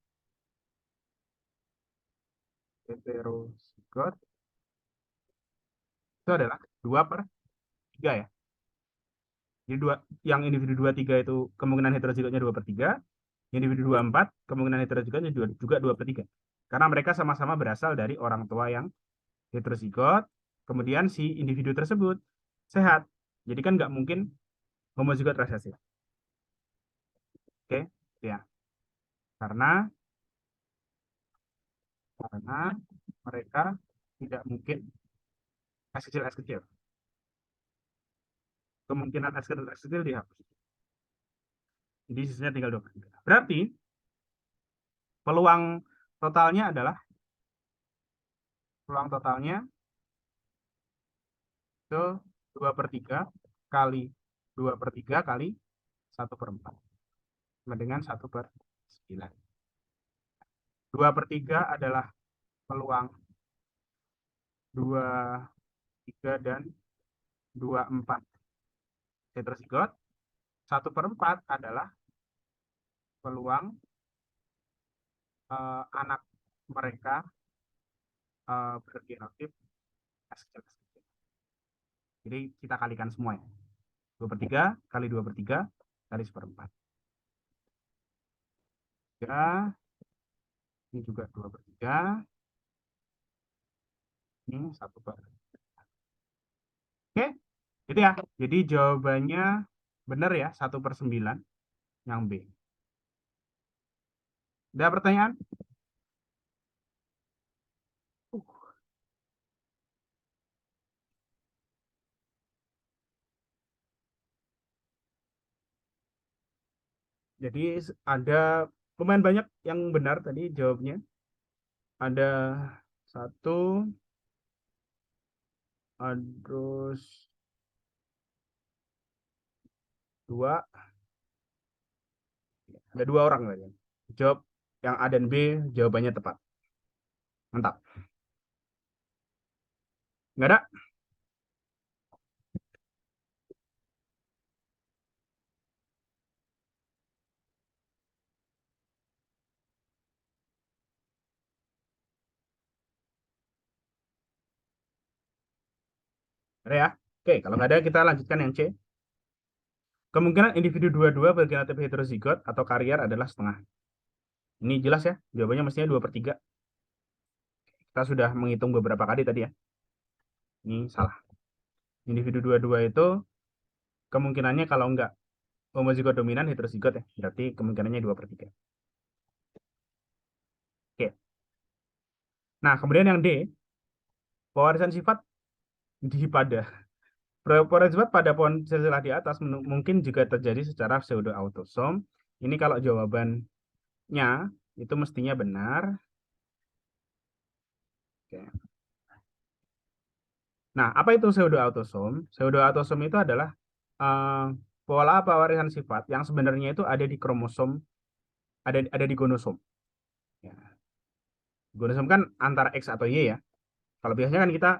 itu adalah 2/3 ya. Jadi yang individu 23 itu kemungkinan heterozigotnya 2/3, individu 24 kemungkinan heterozigotnya juga 2/3. Karena mereka sama-sama berasal dari orang tua yang heterozigot, kemudian si individu tersebut sehat. Jadi kan nggak mungkin homozigot resesif. Oke, ya. Karena karena mereka tidak mungkin S kecil. Kemungkinan S kecil dihapus. Jadi sisanya tinggal 2/3. Berarti peluang totalnya adalah peluang totalnya itu 2/3 kali 2/3 kali 1/4 sama dengan 1/9. 2/3 adalah peluang 23 dan 24 heterozigot. 1/4 adalah peluang anak mereka bergenotip S kecil. Jadi kita kalikan semua ya. 2/3 kali 2/3 kali 1/4. Ya, ini juga 2/3. Ini 1/4. Oke, itu ya. Jadi jawabannya benar ya, 1/9 yang B. Ada pertanyaan? Jadi ada lumayan banyak yang benar tadi jawabnya. Ada satu, terus dua, Ada 2 orang tadi. Jawab yang A dan B, jawabannya tepat. Mantap. Nggak ada? Ada ya? Oke, kalau nggak ada kita lanjutkan yang C. Kemungkinan individu dua-dua bergenotipe heterozigot atau karier adalah setengah. Ini jelas ya, jawabannya mestinya 2/3. Kita sudah menghitung beberapa kali tadi ya. Ini salah. Individu dua-dua itu kemungkinannya kalau nggak homozigot dominan heterozigot ya. Berarti kemungkinannya 2/3. Oke. Nah, kemudian yang D, pewarisan sifat pada pewarisan sifat pada pohon silsilah di atas mungkin juga terjadi secara pseudo autosom. Ini kalau jawabannya itu mestinya benar. Oke. Nah, apa itu pseudo autosom? Pseudo autosom itu adalah pola pewarisan sifat yang sebenarnya itu ada di kromosom, ada di gonosom. Ya. Gonosom kan antara X atau Y ya. Kalau biasanya kan kita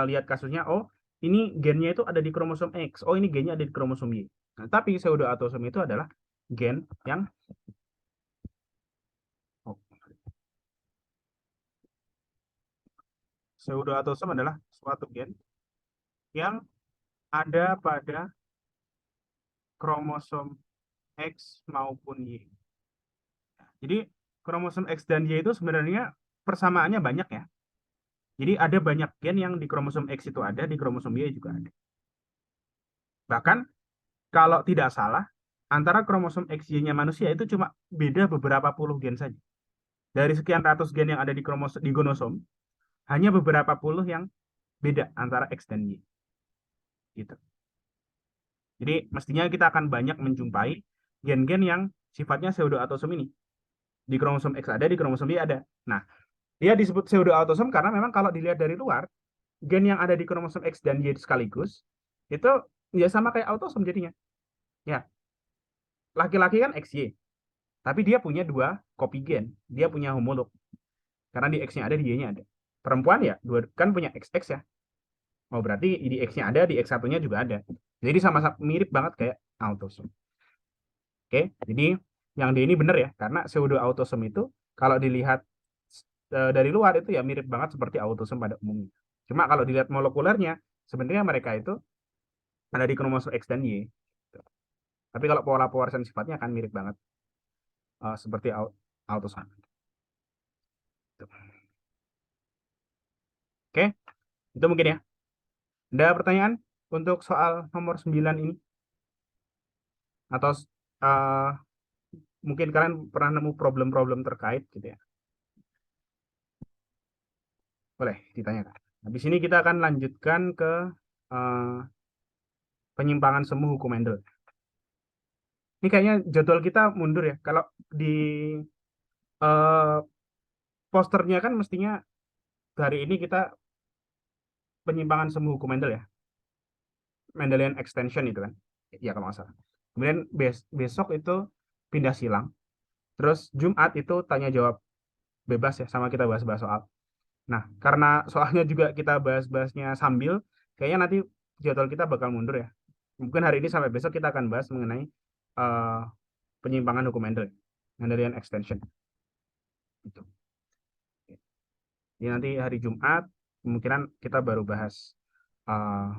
lihat kasusnya, oh ini gennya itu ada di kromosom X, oh ini gennya ada di kromosom Y. Nah, tapi pseudoautosom itu adalah gen yang oh, pseudoautosom adalah suatu gen yang ada pada kromosom X maupun Y. Jadi kromosom X dan Y itu sebenarnya persamaannya banyak ya. Jadi ada banyak gen yang di kromosom X itu ada, di kromosom Y juga ada. Bahkan kalau tidak salah, antara kromosom XY-nya manusia itu cuma beda beberapa puluh gen saja. Dari sekian ratus gen yang ada di kromosom di gonosom, hanya beberapa puluh yang beda antara X dan Y. Gitu. Jadi mestinya kita akan banyak menjumpai gen-gen yang sifatnya pseudoautosom ini. Di kromosom X ada, di kromosom Y ada. Nah, dia disebut pseudoautosom karena memang kalau dilihat dari luar, gen yang ada di kromosom X dan Y sekaligus, itu ya sama kayak autosom jadinya. Ya, laki-laki kan XY, tapi dia punya 2 kopi gen. Dia punya homolog. Karena di X-nya ada, di Y-nya ada. Perempuan ya, kan punya XX ya. Oh, berarti di X-nya ada, di X1-nya juga ada. Jadi sama-sama mirip banget kayak autosom. Oke, jadi yang D ini benar ya, karena pseudo autosom itu kalau dilihat dari luar itu ya mirip banget seperti autosom pada umumnya. Cuma kalau dilihat molekulernya, sebenarnya mereka itu ada di kromosom X dan Y. Tapi kalau pola pewarisan sifatnya akan mirip banget seperti autosom. Oke, itu mungkin ya. Ada pertanyaan untuk soal nomor 9 ini? Atau uh, mungkin kalian pernah nemu problem-problem terkait gitu ya? Boleh ditanyakan. Habis ini kita akan lanjutkan ke uh, penyimpangan semu hukum Mendel. Ini kayaknya jadwal kita mundur ya. Kalau di uh, posternya kan mestinya hari ini kita penyimpangan semu hukum Mendel ya. Mendelian extension itu kan. Ya kalau nggak salah. Kemudian besok itu pindah silang. Terus Jumat itu tanya jawab bebas ya, sama kita bahas-bahas soal. Nah, karena soalnya juga kita bahas-bahasnya sambil, kayaknya nanti jadwal kita bakal mundur ya. Mungkin hari ini sampai besok kita akan bahas mengenai uh, penyimpangan hukum Mendelian extension. Gitu. Jadi nanti hari Jumat kemungkinan kita baru bahas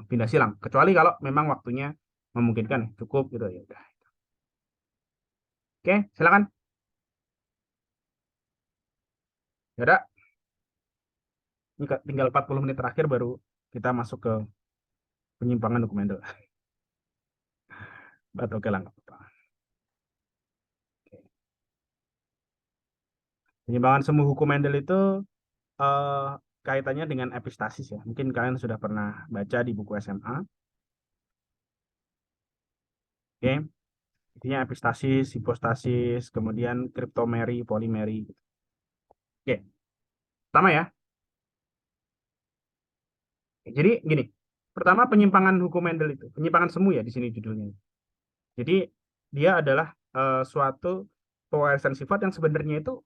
pindah silang. Kecuali kalau memang waktunya memungkinkan, cukup gitu ya udah. Oke, silakan. Ya udah, ini tinggal 40 menit terakhir baru kita masuk ke penyimpangan hukum Mendel. Oke lah, nggak apa-apa. Penyimpangan semu hukum Mendel itu eh, kaitannya dengan epistasis ya. Mungkin kalian sudah pernah baca di buku SMA. Oke, intinya epistasis, hipostasis, kemudian kriptomeri, polimeri. Oke, pertama ya. Jadi gini, pertama penyimpangan hukum Mendel itu, penyimpangan semu ya di sini judulnya. Jadi dia adalah suatu pewarisan sifat yang sebenarnya itu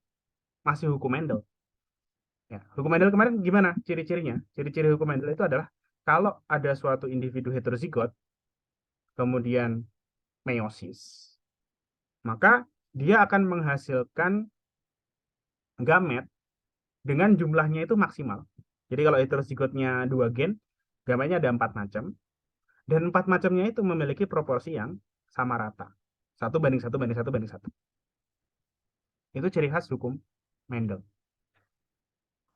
masih hukum Mendel. Ya, hukum Mendel kemarin gimana ciri-cirinya? Ciri-ciri hukum Mendel itu adalah kalau ada suatu individu heterozigot, kemudian meiosis, maka dia akan menghasilkan gamet dengan jumlahnya itu maksimal. Jadi kalau heterozigotnya 2 gen, gametnya ada 4 macam, dan 4 macamnya itu memiliki proporsi yang sama rata. 1:1:1:1. Itu ciri khas hukum Mendel.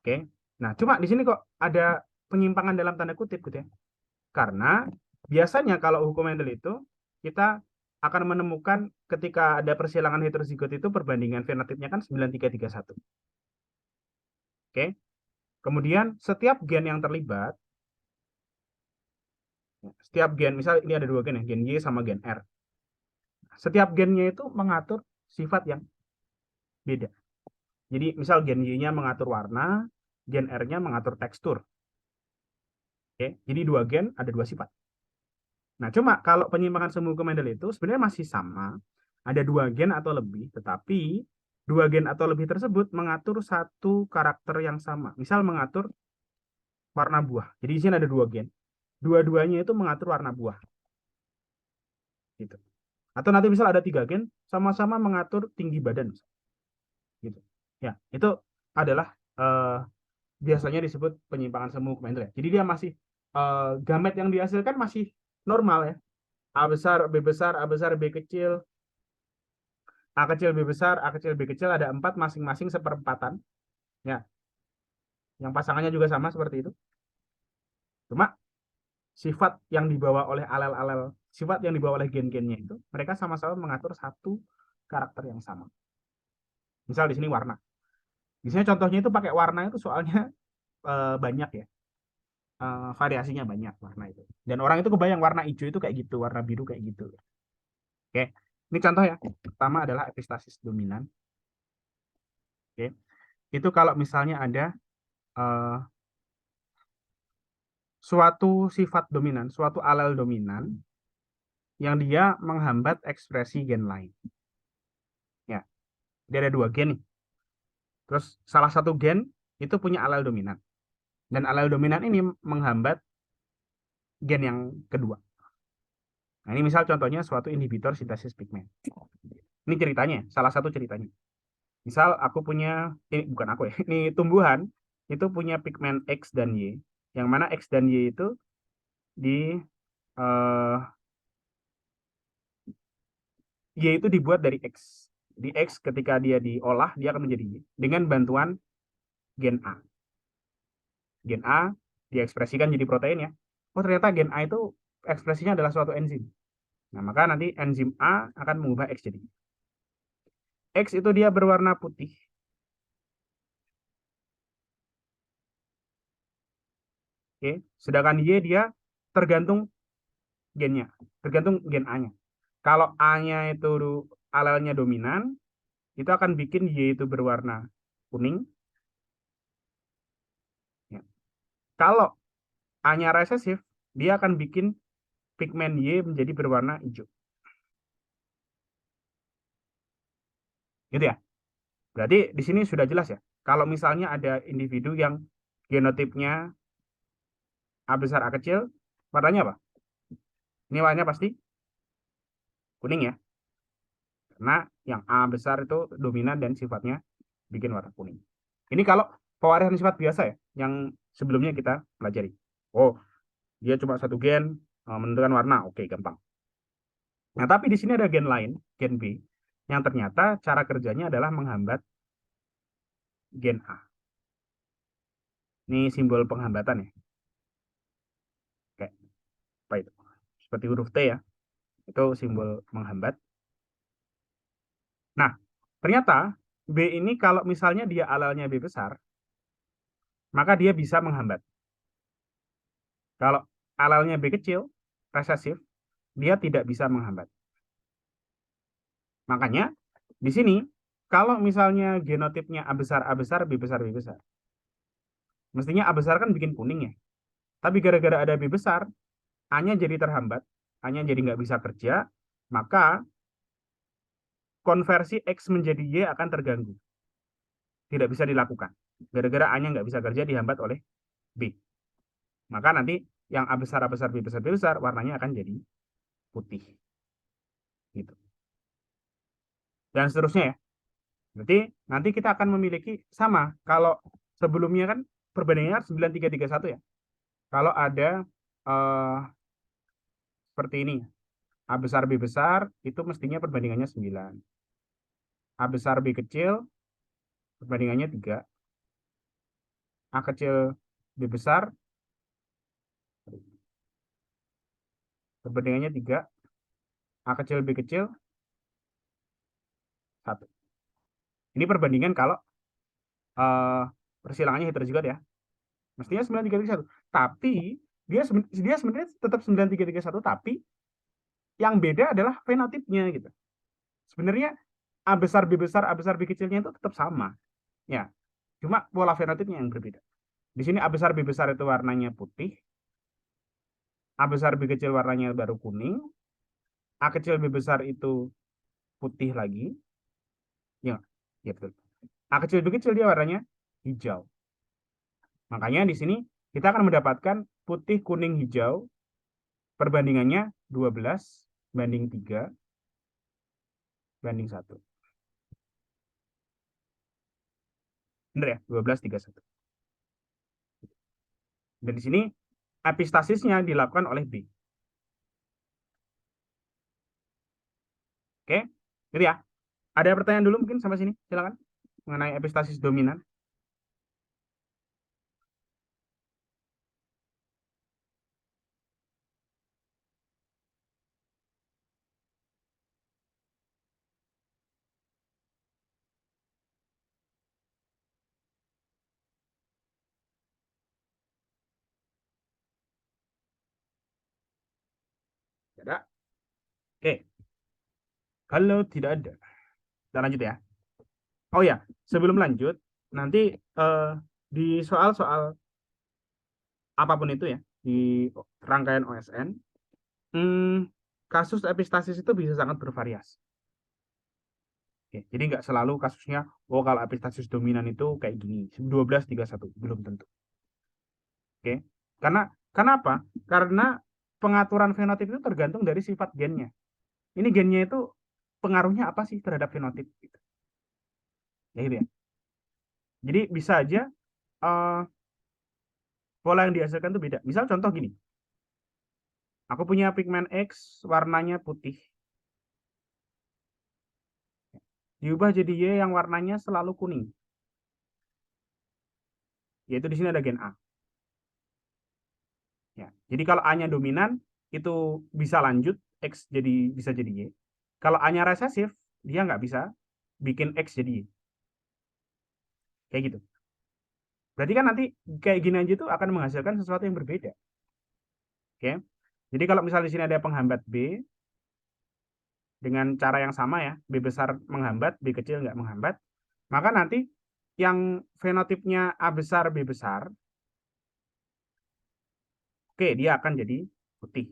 Oke. Nah, cuma di sini kok ada penyimpangan dalam tanda kutip gitu ya. Karena biasanya kalau hukum Mendel itu kita akan menemukan ketika ada persilangan heterozigot itu perbandingan fenotipnya kan 9331. Oke. Kemudian setiap gen yang terlibat, setiap gen, misal ini ada 2 gen ya, gen Y sama gen R. Setiap gennya itu mengatur sifat yang beda. Jadi misal gen Y-nya mengatur warna, gen R-nya mengatur tekstur. Oke, jadi 2 gen ada 2 sifat. Nah, cuma kalau penyimpangan semu hukum Mendel itu sebenarnya masih sama, ada 2 gen atau lebih, tetapi 2 gen atau lebih tersebut mengatur satu karakter yang sama. Misal mengatur warna buah. Jadi di sini ada 2 gen. Dua-duanya itu mengatur warna buah. Gitu. Atau nanti misal ada 3 gen, sama-sama mengatur tinggi badan. Gitu. Ya, itu adalah biasanya disebut penyimpangan semu hukum Mendel. Jadi dia masih gamet yang dihasilkan masih normal ya. A besar, B besar, A besar, B kecil, A kecil, B besar, A kecil, B kecil, ada 4 masing-masing seperempatan. Ya, yang pasangannya juga sama seperti itu. Cuma sifat yang dibawa oleh alel-alel, sifat yang dibawa oleh gen-gennya itu, mereka sama-sama mengatur satu karakter yang sama. Misal di sini warna. Di sini contohnya itu pakai warna itu soalnya banyak ya. Variasinya banyak warna itu. Dan orang itu kebayang warna hijau itu kayak gitu, warna biru kayak gitu. Oke, ini contoh ya. Pertama adalah epistasis dominan. Oke, itu kalau misalnya ada suatu sifat dominan, suatu alel dominan yang dia menghambat ekspresi gen lain. Ya, dia ada 2 gen nih. Terus salah satu gen itu punya alel dominan. Dan alel dominan ini menghambat gen yang kedua. Nah, ini misal contohnya suatu inhibitor sintesis pigmen. Ini ceritanya, salah satu ceritanya. Misal aku punya, ini bukan aku ya, ini tumbuhan itu punya pigmen X dan Y. Yang mana X dan Y itu di eh, Y itu dibuat dari X. Di X ketika dia diolah, dia akan menjadi Y. Dengan bantuan gen A. Gen A diekspresikan jadi protein ya. Oh ternyata gen A itu ekspresinya adalah suatu enzim. Nah maka nanti enzim A akan mengubah X jadi Y. X itu dia berwarna putih. Oke. Sedangkan Y dia tergantung gennya. Tergantung gen A-nya. Kalau A-nya itu alelnya dominan, itu akan bikin Y itu berwarna kuning. Ya. Kalau A-nya resesif, dia akan bikin pigmen Y menjadi berwarna hijau. Gitu ya. Berarti di sini sudah jelas ya. Kalau misalnya ada individu yang genotipnya A besar A kecil, warnanya apa? Ini warnanya pasti kuning ya. Karena yang A besar itu dominan dan sifatnya bikin warna kuning. Ini kalau pewarisan sifat biasa ya, yang sebelumnya kita pelajari. Oh, dia cuma satu gen menentukan warna, oke gampang. Nah, tapi di sini ada gen lain, gen B, yang ternyata cara kerjanya adalah menghambat gen A. Ini simbol penghambatan ya. Kayak apa itu? Seperti huruf T ya. Itu simbol menghambat. Nah, ternyata B ini kalau misalnya dia alelnya B besar, maka dia bisa menghambat. Kalau alelnya B kecil, resesif, dia tidak bisa menghambat. Makanya di sini kalau misalnya genotipnya A besar A besar B besar B besar, mestinya A besar kan bikin kuning ya. Tapi gara-gara ada B besar, A-nya jadi terhambat, A-nya jadi nggak bisa kerja, maka konversi X menjadi Y akan terganggu. Tidak bisa dilakukan. Gara-gara A-nya nggak bisa kerja dihambat oleh B. Maka nanti yang A besar, A besar, B besar, B besar, warnanya akan jadi putih. Gitu. Dan seterusnya ya. Berarti nanti kita akan memiliki sama. Kalau sebelumnya kan perbandingannya 9331 ya. Kalau ada seperti ini. A besar, B besar, itu mestinya perbandingannya 9. A besar, B kecil, perbandingannya 3. A kecil, B besar, perbandingannya 3. A kecil, B kecil, 1. Ini perbandingan kalau persilangannya heterozigot ya. Mestinya 9331. Tapi dia sebenarnya tetap 9331, tapi yang beda adalah fenotipnya gitu. Sebenarnya A besar, B besar, A besar, B kecilnya itu tetap sama. Ya, cuma pola fenotipnya yang berbeda. Di sini A besar, B besar itu warnanya putih. A besar, B kecil warnanya baru kuning. A kecil, B besar itu putih lagi. Ya, ya betul. A kecil, B kecil dia warnanya hijau. Makanya di sini kita akan mendapatkan putih, kuning, hijau. Perbandingannya 12 banding 3 banding 1. Benar ya? 12:31. Dan di sini epistasisnya dilakukan oleh B. Oke? Jadi ya. Ada pertanyaan dulu mungkin sampai sini? Silakan. Mengenai epistasis dominan. Ada? Oke. Kalau tidak ada, kita lanjut ya. Oh ya, sebelum lanjut, nanti di soal-soal apapun itu ya, di rangkaian OSN, kasus epistasis itu bisa sangat bervariasi. Oke, jadi nggak selalu kasusnya, oh kalau epistasis dominan itu kayak gini, 12:31, belum tentu. Oke, karena apa? Karena pengaturan fenotip itu tergantung dari sifat gennya. Ini gennya itu pengaruhnya apa sih terhadap fenotip? Gitu. Ya gitu ya. Jadi bisa aja pola yang dihasilkan itu beda. Misal contoh gini, aku punya pigmen X warnanya putih, diubah jadi Y yang warnanya selalu kuning. Yaitu di sini ada gen A. Ya. Jadi kalau A-nya dominan, itu bisa lanjut, X bisa jadi Y. Kalau A-nya resesif, dia nggak bisa bikin X jadi Y. Kayak gitu. Berarti kan nanti kayak gini aja tuh akan menghasilkan sesuatu yang berbeda. Oke. Jadi kalau misalnya di sini ada penghambat B, dengan cara yang sama ya, B besar menghambat, B kecil nggak menghambat, maka nanti yang fenotipnya A besar, B besar, oke, dia akan jadi putih.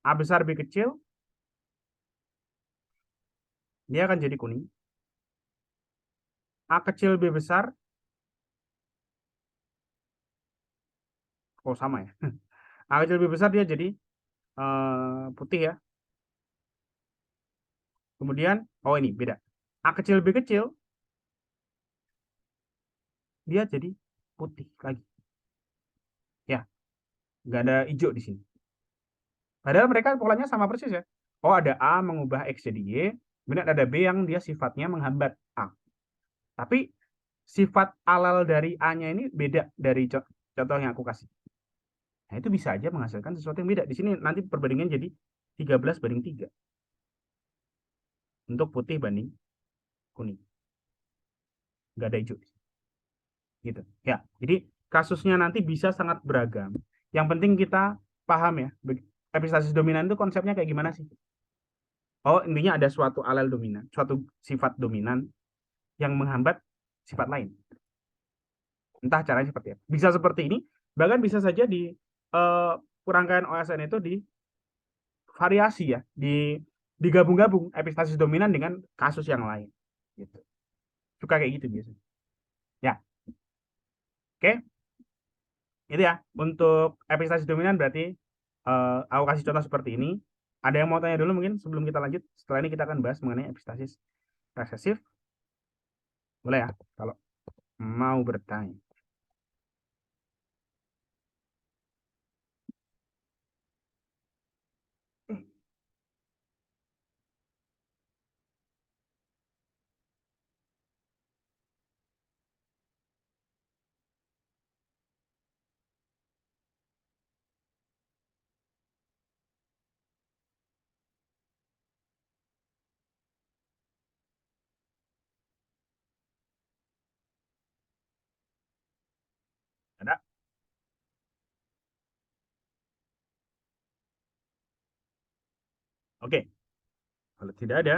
A besar, B kecil, dia akan jadi kuning. A kecil, B besar, oh sama ya. A kecil, B besar dia jadi putih ya. Kemudian, oh ini beda. A kecil, B kecil, dia jadi putih lagi. Ya, nggak ada hijau di sini. Padahal mereka polanya sama persis ya. Oh ada A mengubah X jadi Y, kemudian ada B yang dia sifatnya menghambat A. Tapi sifat alal dari A-nya ini beda dari contoh yang aku kasih. Nah itu bisa aja menghasilkan sesuatu yang beda. Di sini nanti perbandingan jadi 13:3. Untuk putih banding kuning. Nggak ada hijau. Gitu. Ya, jadi kasusnya nanti bisa sangat beragam. Yang penting kita paham ya, epistasis dominan itu konsepnya kayak gimana sih? Oh, intinya ada suatu alel dominan, suatu sifat dominan yang menghambat sifat lain. Entah caranya seperti apa. Bisa seperti ini, bahkan bisa saja di rangkaian OSN itu di variasi ya, digabung-gabung epistasis dominan dengan kasus yang lain. Gitu. Suka kayak gitu biasanya. Ya, oke. Itu ya. Untuk epistasis dominan berarti aku kasih contoh seperti ini. Ada yang mau tanya dulu mungkin sebelum kita lanjut? Setelah ini kita akan bahas mengenai epistasis resesif. Boleh ya, kalau mau bertanya. Ada? Oke. Kalau tidak ada,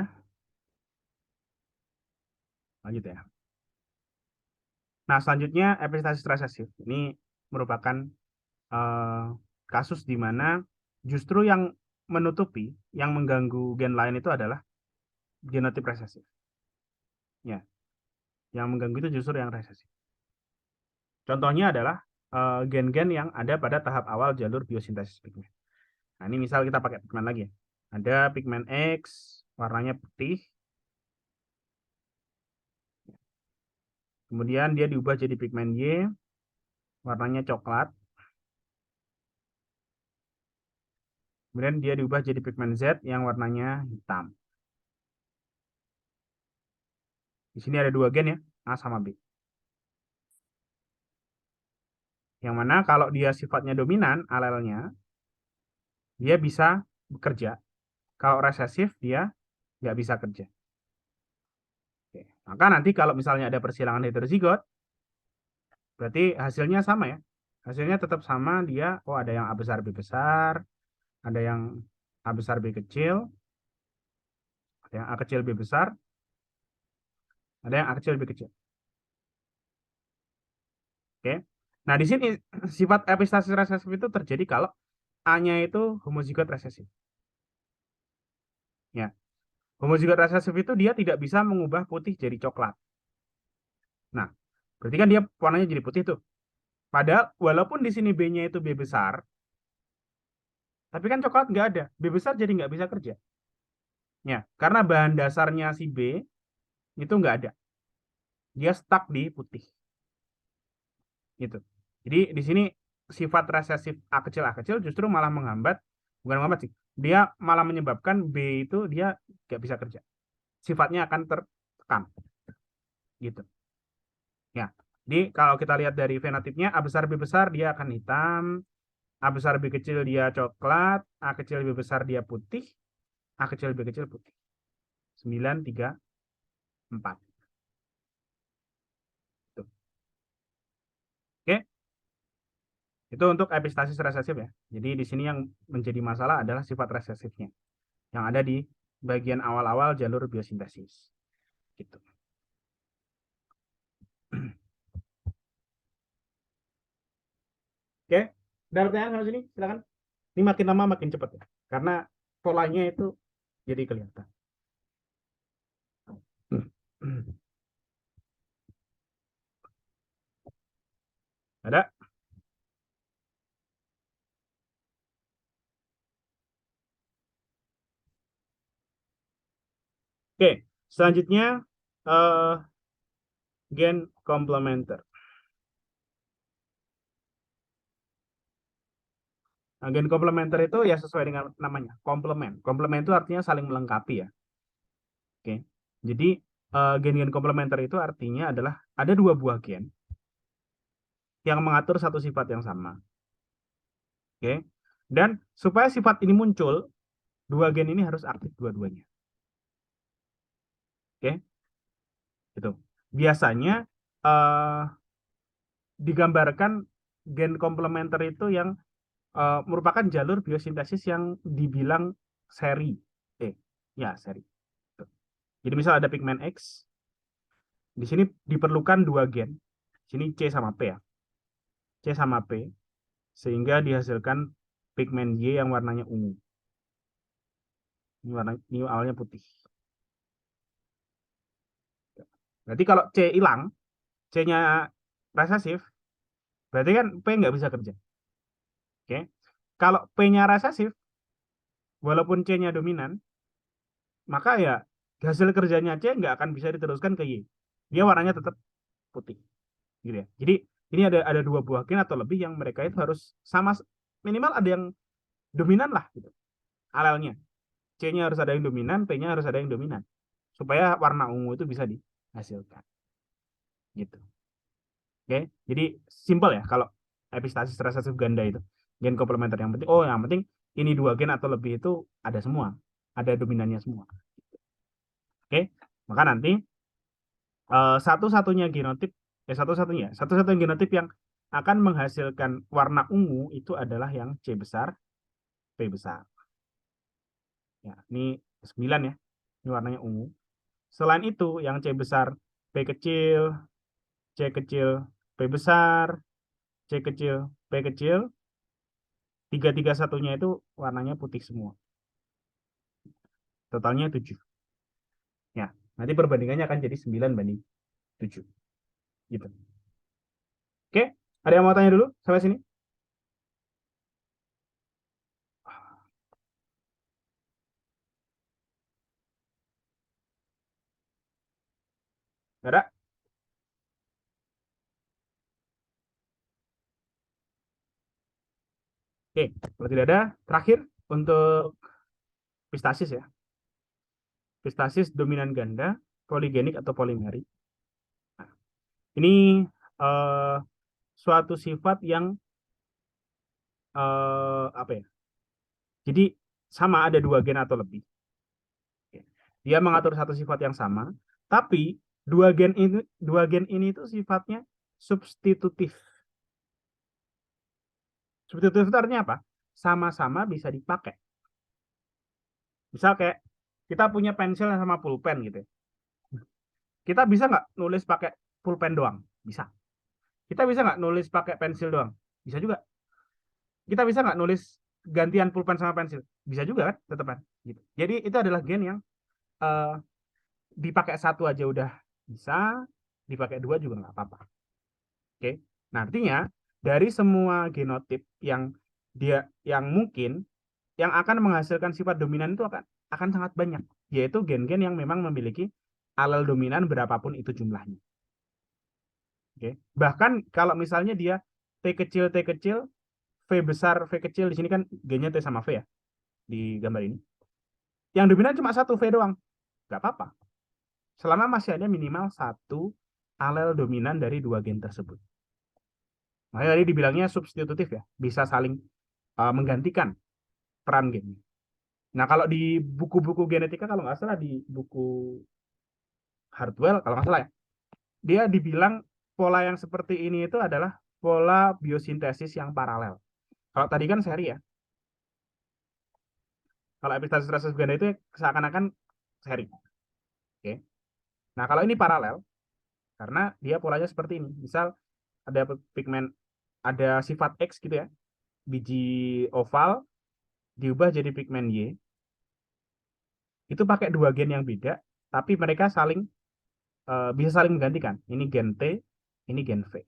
lanjut ya. Nah, selanjutnya epistasis resesif. Ini merupakan eh, kasus di mana justru yang menutupi, yang mengganggu gen lain itu adalah genotip resesif. Ya, yang mengganggu itu justru yang resesif. Contohnya adalah gen-gen yang ada pada tahap awal jalur biosintesis pigmen. Nah, ini misal kita pakai pigmen lagi ya. Ada pigmen X, warnanya putih. Kemudian dia diubah jadi pigmen Y, warnanya coklat. Kemudian dia diubah jadi pigmen Z yang warnanya hitam. Di sini ada dua gen ya, A sama B. Yang mana kalau dia sifatnya dominan, alelnya, dia bisa bekerja. Kalau resesif, dia nggak bisa kerja. Oke. Maka nanti kalau misalnya ada persilangan heterozigot, berarti hasilnya sama ya. Hasilnya tetap sama, dia, oh ada yang A besar B besar, ada yang A besar B kecil, ada yang A kecil B besar, ada yang A kecil B kecil. Oke. Nah, di sini sifat epistasis resesif itu terjadi kalau A-nya itu homozigot resesif. Ya. Homozigot resesif itu dia tidak bisa mengubah putih jadi coklat. Nah, berarti kan dia warnanya jadi putih tuh. Padahal walaupun di sini B-nya itu B besar, tapi kan coklat nggak ada. B besar jadi nggak bisa kerja. Ya, karena bahan dasarnya si B itu nggak ada. Dia stuck di putih. Gitu. Jadi di sini sifat resesif A kecil justru malah menghambat, bukan menghambat sih. Dia malah menyebabkan B itu dia nggak bisa kerja. Sifatnya akan tertekan. Gitu. Ya. Jadi kalau kita lihat dari fenotipnya A besar B besar dia akan hitam, A besar B kecil dia coklat, A kecil B besar dia putih, A kecil B kecil putih. 9, 3, 4. Tuh. Oke, itu untuk epistasis resesif ya. Jadi di sini yang menjadi masalah adalah sifat resesifnya yang ada di bagian awal-awal jalur biosintesis. Gitu. Oke, ada pertanyaan sama sini? Silakan. Ini makin lama makin cepat ya. Karena polanya itu jadi kelihatan. Ada? Oke, selanjutnya eh, gen komplementer. Nah, gen komplementer itu ya sesuai dengan namanya, komplement. Komplement itu artinya saling melengkapi ya. Oke. Jadi gen-gen komplementer itu artinya adalah ada dua buah gen yang mengatur satu sifat yang sama. Oke. Dan supaya sifat ini muncul, dua gen ini harus aktif dua-duanya. Oke. Gitu. Biasanya eh, digambarkan gen komplementer itu yang merupakan jalur biosintesis yang dibilang seri. Ya, seri. Jadi misal ada pigmen X, di sini diperlukan dua gen. Sini C sama P ya. C sama P sehingga dihasilkan pigmen Y yang warnanya ungu. Ini awalnya putih. Berarti kalau C hilang, C-nya resesif, berarti kan P nggak bisa kerja. Oke. Kalau P-nya resesif, walaupun C-nya dominan, maka ya hasil kerjanya C nggak akan bisa diteruskan ke Y. Dia warnanya tetap putih. Gitu ya. Jadi ini ada dua buah gen atau lebih yang mereka itu harus sama, minimal ada yang dominan lah gitu. Alelnya. C-nya harus ada yang dominan, P-nya harus ada yang dominan. Supaya warna ungu itu bisa dihasilkan. Gitu. Oke, jadi simpel ya kalau epistasis resesif ganda itu. Gen komplementer yang penting, yang penting ini dua gen atau lebih itu ada semua. Ada dominannya semua. Oke, maka nanti satu-satunya genotip, satu-satunya genotip yang akan menghasilkan warna ungu itu adalah yang C besar, P besar. Ya, ini 9 ya. Ini warnanya ungu. Selain itu, yang C besar, P kecil, C kecil, P besar, C kecil, P kecil, tiga satunya itu warnanya putih semua. Totalnya 7. Ya, nanti perbandingannya akan jadi 9:7. Gitu. Oke, ada yang mau tanya dulu sampai sini? Nggak ada? Oke, kalau tidak ada, terakhir untuk pistasis ya. Pistasis dominan ganda, poligenik atau polimeri. Nah, ini eh, suatu sifat yang apa ya? Jadi sama ada dua gen atau lebih. Dia mengatur satu sifat yang sama, tapi dua gen ini itu sifatnya substitutif. Substitutif itu artinya apa? Sama-sama bisa dipakai. Misal kayak kita punya pensil sama pulpen gitu ya. Kita bisa nggak nulis pakai pulpen doang? Bisa. Kita bisa nggak nulis pakai pensil doang? Bisa juga. Kita bisa nggak nulis gantian pulpen sama pensil? Bisa juga kan, tetepan. Gitu. Jadi itu adalah gen yang uh, dipakai satu aja udah bisa, dipakai dua juga nggak apa-apa. Oke. Nah, artinya dari semua genotip yang mungkin yang akan menghasilkan sifat dominan itu akan sangat banyak, yaitu gen-gen yang memang memiliki alel dominan berapapun itu jumlahnya. Oke. Bahkan kalau misalnya dia T kecil, V besar, V kecil, di sini kan gennya T sama V ya, di gambar ini. Yang dominan cuma satu V doang, nggak apa-apa. Selama masih ada minimal satu alel dominan dari dua gen tersebut. Makanya tadi dibilangnya substitutif ya, bisa saling menggantikan peran gen. Nah, kalau di buku-buku genetika, kalau nggak salah di buku Hartwell, kalau nggak salah ya, dia dibilang pola yang seperti ini itu adalah pola biosintesis yang paralel. Kalau tadi kan seri ya, kalau epistasis resesif ganda itu seakan-akan seri. Oke. Nah, kalau ini paralel, karena dia polanya seperti ini. Misal ada pigmen, ada sifat X gitu ya, biji oval diubah jadi pigmen Y, itu pakai dua gen yang beda, tapi mereka bisa saling menggantikan. Ini gen T, ini gen V.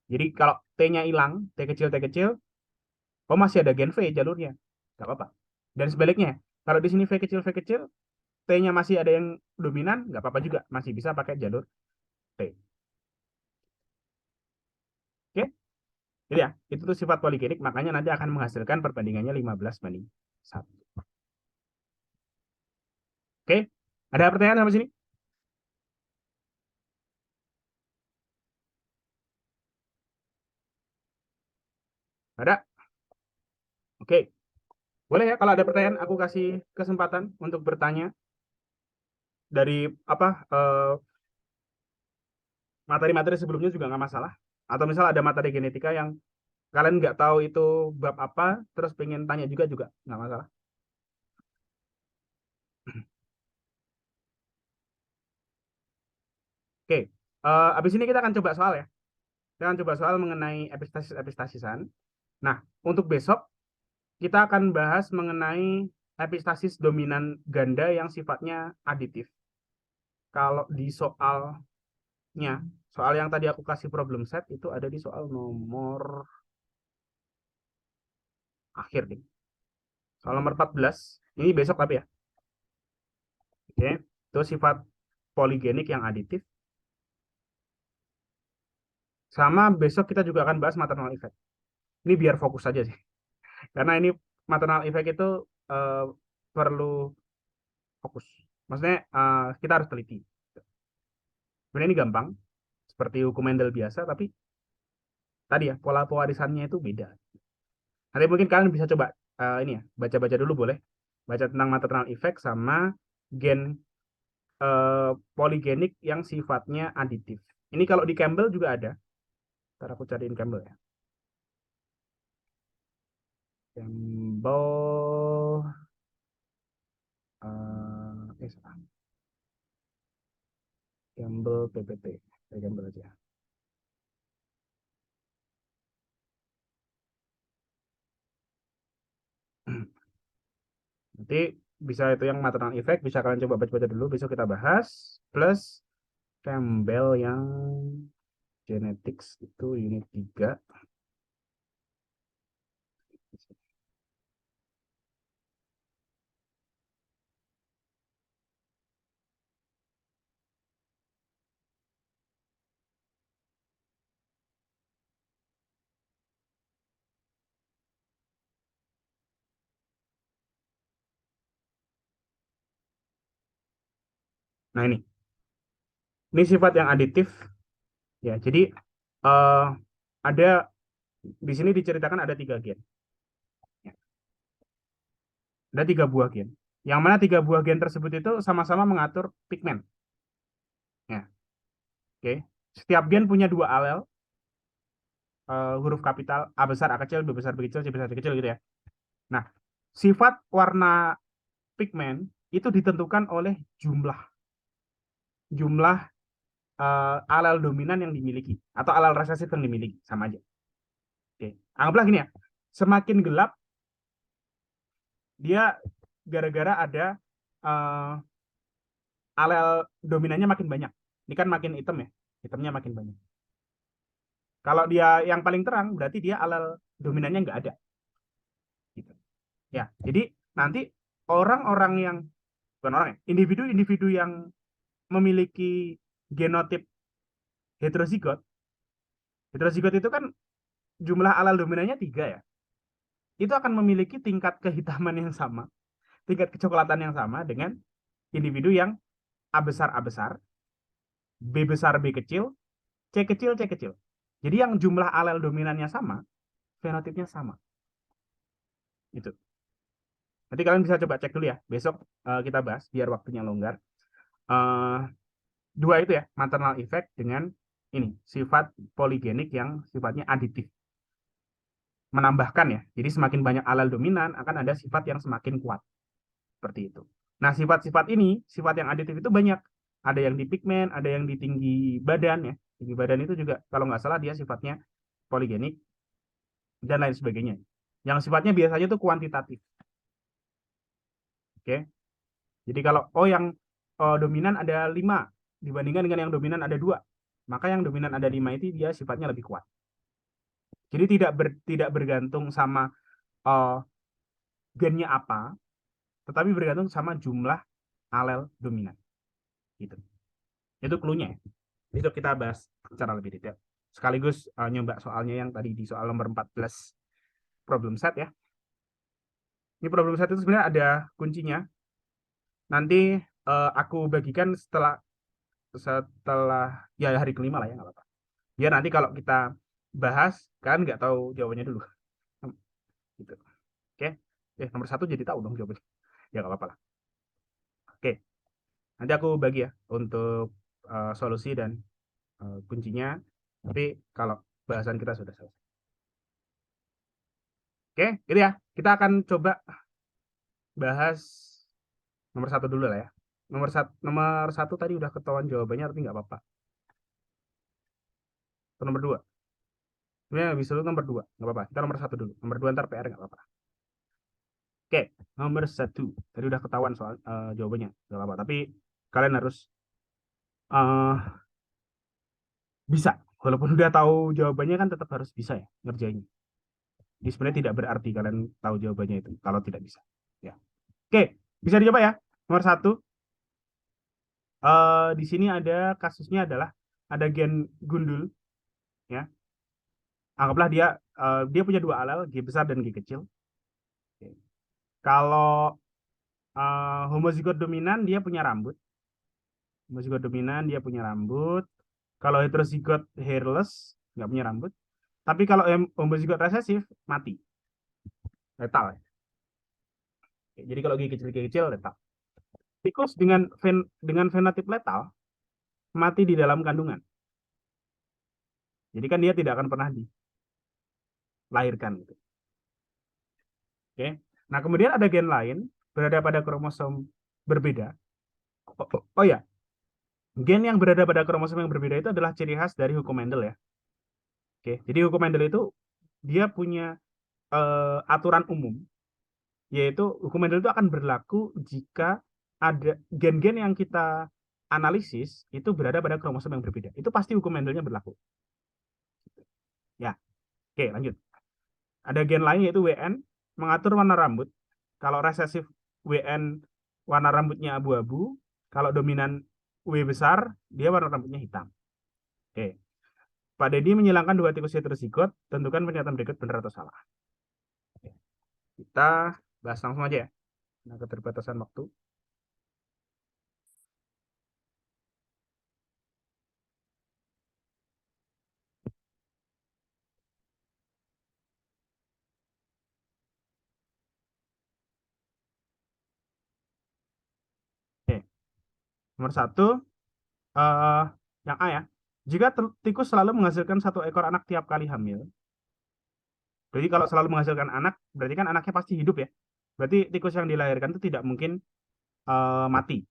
Jadi kalau T-nya hilang, T kecil, masih ada gen V jalurnya, nggak apa-apa. Dan sebaliknya, kalau di sini V kecil, T-nya masih ada yang dominan, nggak apa-apa juga, masih bisa pakai jalur T. Oke, jadi ya, itu tuh sifat poligenik, makanya nanti akan menghasilkan perbandingannya 15:1. Oke, ada pertanyaan sampai sini? Ada? Oke, boleh ya kalau ada pertanyaan aku kasih kesempatan untuk bertanya dari apa materi-materi sebelumnya juga nggak masalah. Atau misal ada materi genetika yang kalian nggak tahu itu bab apa, terus pengen tanya juga nggak masalah. Oke, abis ini kita akan coba soal ya. Kita akan coba soal mengenai epistasis-epistasisan. Nah, untuk besok kita akan bahas mengenai epistasis dominan ganda yang sifatnya aditif. Kalau di soalnya, soal yang tadi aku kasih problem set itu ada di soal nomor akhir nih. Soal nomor 14, ini besok tapi ya. Oke, itu sifat poligenik yang aditif. Sama besok kita juga akan bahas maternal effect. Ini biar fokus saja sih. Karena ini maternal effect itu perlu fokus. Maksudnya kita harus teliti. Sebenarnya ini gampang, seperti hukum Mendel biasa, tapi tadi ya pola pewarisannya itu beda. Nanti mungkin kalian bisa coba ini ya, baca-baca dulu boleh. Baca tentang maternal effect sama gen poligenik yang sifatnya aditif. Ini kalau di Campbell juga ada. Ntar aku cariin Campbell ya. Campbell salah. Campbell PPT. Campbell aja. Nanti bisa itu yang maternal effect, bisa kalian coba baca-baca dulu, besok kita bahas. Plus Campbell yang genetics itu unit 3. Nah ini sifat yang aditif ya. Jadi ada di sini diceritakan ada 3 gen. Ya, ada 3 buah gen. Yang mana 3 buah gen tersebut itu sama-sama mengatur pigmen. Ya, oke. Setiap gen punya 2 alel, huruf kapital A besar, A kecil, B besar, B kecil, C besar, C kecil gitu ya. Nah, sifat warna pigmen itu ditentukan oleh jumlah alel dominan yang dimiliki atau alel resesif yang dimiliki, sama aja. Oke. Anggaplah gini ya, semakin gelap dia gara-gara ada uh, alel dominannya makin banyak. Ini kan makin hitam ya, hitamnya makin banyak. Kalau dia yang paling terang berarti dia alel dominannya nggak ada. Gitu. Ya, jadi nanti orang-orang yang bukan orang ya, individu-individu yang memiliki genotip heterozigot, heterozigot itu kan jumlah alel dominannya 3 ya, itu akan memiliki tingkat kehitaman yang sama, tingkat kecoklatan yang sama dengan individu yang A besar A besar, B besar B kecil, C kecil C kecil. Jadi yang jumlah alel dominannya sama, fenotipnya sama. Itu. Nanti kalian bisa coba cek dulu ya. Besok kita bahas biar waktunya longgar. Uh, 2 itu ya, maternal effect dengan ini, sifat poligenik yang sifatnya aditif. Menambahkan ya. Jadi semakin banyak alel dominan akan ada sifat yang semakin kuat. Seperti itu. Nah, sifat-sifat ini, sifat yang aditif itu banyak. Ada yang di pigmen, ada yang di tinggi badan ya. Tinggi badan itu juga kalau nggak salah dia sifatnya poligenik dan lain sebagainya. Yang sifatnya biasanya itu kuantitatif. Oke. Jadi kalau yang dominan ada 5 dibandingkan dengan yang dominan ada 2, maka yang dominan ada 5 itu dia sifatnya lebih kuat. Jadi tidak bergantung sama gennya apa, tetapi bergantung sama jumlah alel dominan. Gitu. Itu clue-nya ya. Itu kita bahas secara lebih detail. Sekaligus nyoba soalnya yang tadi di soal nomor 14 problem set ya. Ini problem set itu sebenarnya ada kuncinya. Nanti aku bagikan setelah ya hari kelima lah ya, nggak apa-apa. Biar nanti kalau kita bahas kan nggak tahu jawabannya dulu. Gitu. Oke. Nomor 1 jadi tahu dong jawabannya. Ya nggak apa-apa lah. Oke. Nanti aku bagi ya untuk solusi dan kuncinya. Tapi kalau bahasan kita sudah selesai. Oke, gitu ya. Kita akan coba bahas nomor 1 dulu lah ya. Nomor satu tadi udah ketahuan jawabannya, tapi nggak apa-apa. Atau nomor 2. Sebenarnya bisa dulu nomor 2, nggak apa-apa. Kita nomor 1 dulu. Nomor 2 ntar PR nggak apa-apa. Oke, nomor 1. Tadi udah ketahuan soal jawabannya. Gak apa-apa. Tapi kalian harus eh, bisa. Walaupun udah tahu jawabannya kan tetap harus bisa ya ngerjainnya. Jadi sebenarnya tidak berarti kalian tahu jawabannya itu kalau tidak bisa. Ya. Oke, bisa dicoba ya. Nomor 1. Di sini ada kasusnya adalah ada gen gundul ya. Anggaplah dia punya dua alel, G besar dan G kecil. Oke. Kalau homozigot dominan dia punya rambut. Homozigot dominan dia punya rambut. Kalau heterozigot hairless nggak punya rambut. Tapi kalau homozigot resesif mati, letal ya. Oke, jadi kalau G kecil letal. Tikus dengan fenotip letal mati di dalam kandungan. Jadi kan dia tidak akan pernah dilahirkan gitu. Oke. Nah, kemudian ada gen lain berada pada kromosom berbeda. Oh ya, gen yang berada pada kromosom yang berbeda itu adalah ciri khas dari hukum Mendel ya. Oke, jadi hukum Mendel itu dia punya aturan umum, yaitu hukum Mendel itu akan berlaku jika ada gen-gen yang kita analisis itu berada pada kromosom yang berbeda. Itu pasti hukum Mendelnya berlaku. Ya, oke lanjut. Ada gen lain yaitu WN mengatur warna rambut. Kalau resesif WN warna rambutnya abu-abu, kalau dominan W besar dia warna rambutnya hitam. Oke. Pak Deddy menyilangkan dua tikus heterozigot, tentukan pernyataan berikut benar atau salah. Oke. Kita bahas langsung aja ya. Nah, keterbatasan waktu. Oke. Nomor 1, eh, yang A ya. Jika tikus selalu menghasilkan satu ekor anak tiap kali hamil, berarti kalau selalu menghasilkan anak, berarti kan anaknya pasti hidup ya. Berarti tikus yang dilahirkan itu tidak mungkin mati.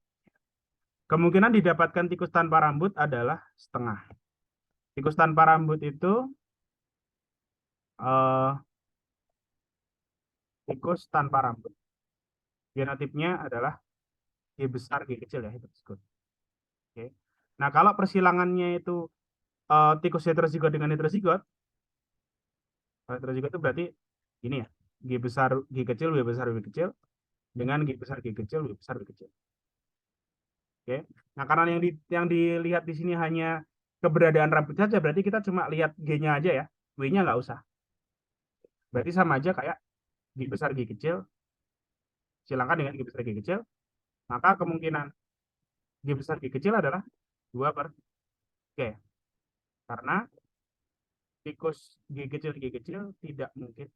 Kemungkinan didapatkan tikus tanpa rambut adalah setengah. Tikus tanpa rambut itu eh, tikus tanpa rambut. Genotipnya adalah G besar, G kecil ya, heterozigot. Oke. Nah, kalau persilangannya itu tikus heterozigot dengan heterozigot, heterozigot itu berarti ini ya, G besar, G kecil, W besar, W kecil, dengan G besar, G kecil, W besar, W kecil. Oke. Nah, karena yang dilihat di sini hanya keberadaan rambut saja, berarti kita cuma lihat G-nya aja ya, W-nya nggak usah. Berarti sama aja kayak G besar, G kecil, silangkan dengan G besar, G kecil, maka kemungkinan G besar, G kecil adalah 2/G. Karena tikus G kecil tidak mungkin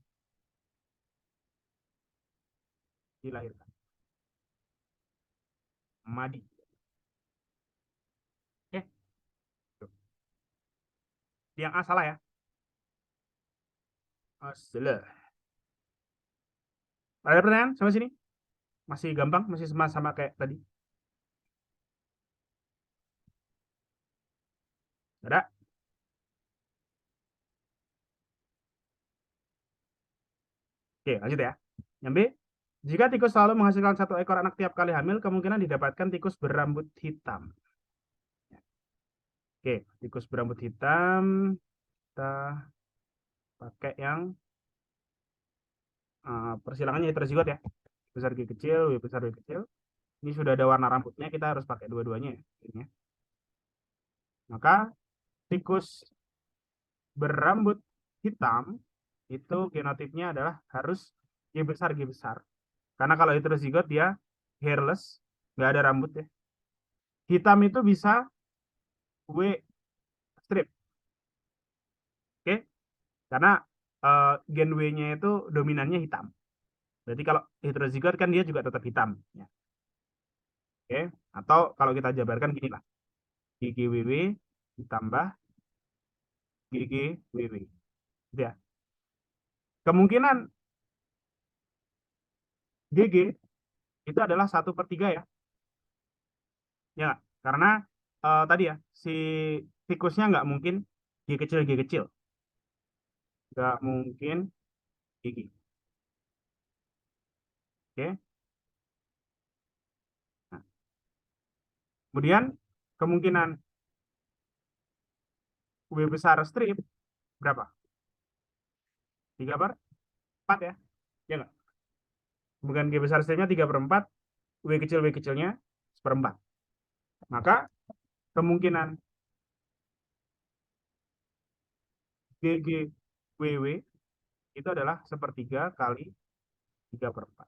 dilahirkan. Madi. Oke, tuh. Yang A salah ya. Salah. Ada pertanyaan sampai sini? Masih gampang, masih sama kayak tadi. Ada? Oke, lanjut ya. Yang B, jika tikus selalu menghasilkan satu ekor anak tiap kali hamil, kemungkinan didapatkan tikus berambut hitam. Oke, tikus berambut hitam, kita pakai yang persilangannya heterozigot ya. Besar G kecil, W besar W kecil. Ini sudah ada warna rambutnya, kita harus pakai dua-duanya ya. Maka tikus berambut hitam itu genotipnya adalah harus G besar G besar. Karena kalau heterozigot dia hairless, nggak ada rambut ya. Hitam itu bisa W strip, oke? Karena gen W-nya itu dominannya hitam. Berarti kalau heterozigot kan dia juga tetap hitam, ya. Oke? Atau kalau kita jabarkan gini lah, GGWW ditambah GGWW, ya. Kemungkinan GG itu adalah 1/3 ya, ya nggak? Karena tadi ya si tikusnya nggak mungkin G kecil, nggak mungkin GG. Oke. Nah, kemudian kemungkinan W besar strip berapa? 3/4 ya? Ya nggak? Kemungkinan G besar stripnya 3/4, W kecilnya 1/4. Maka kemungkinan GGWW itu adalah 1/3 kali 3/4.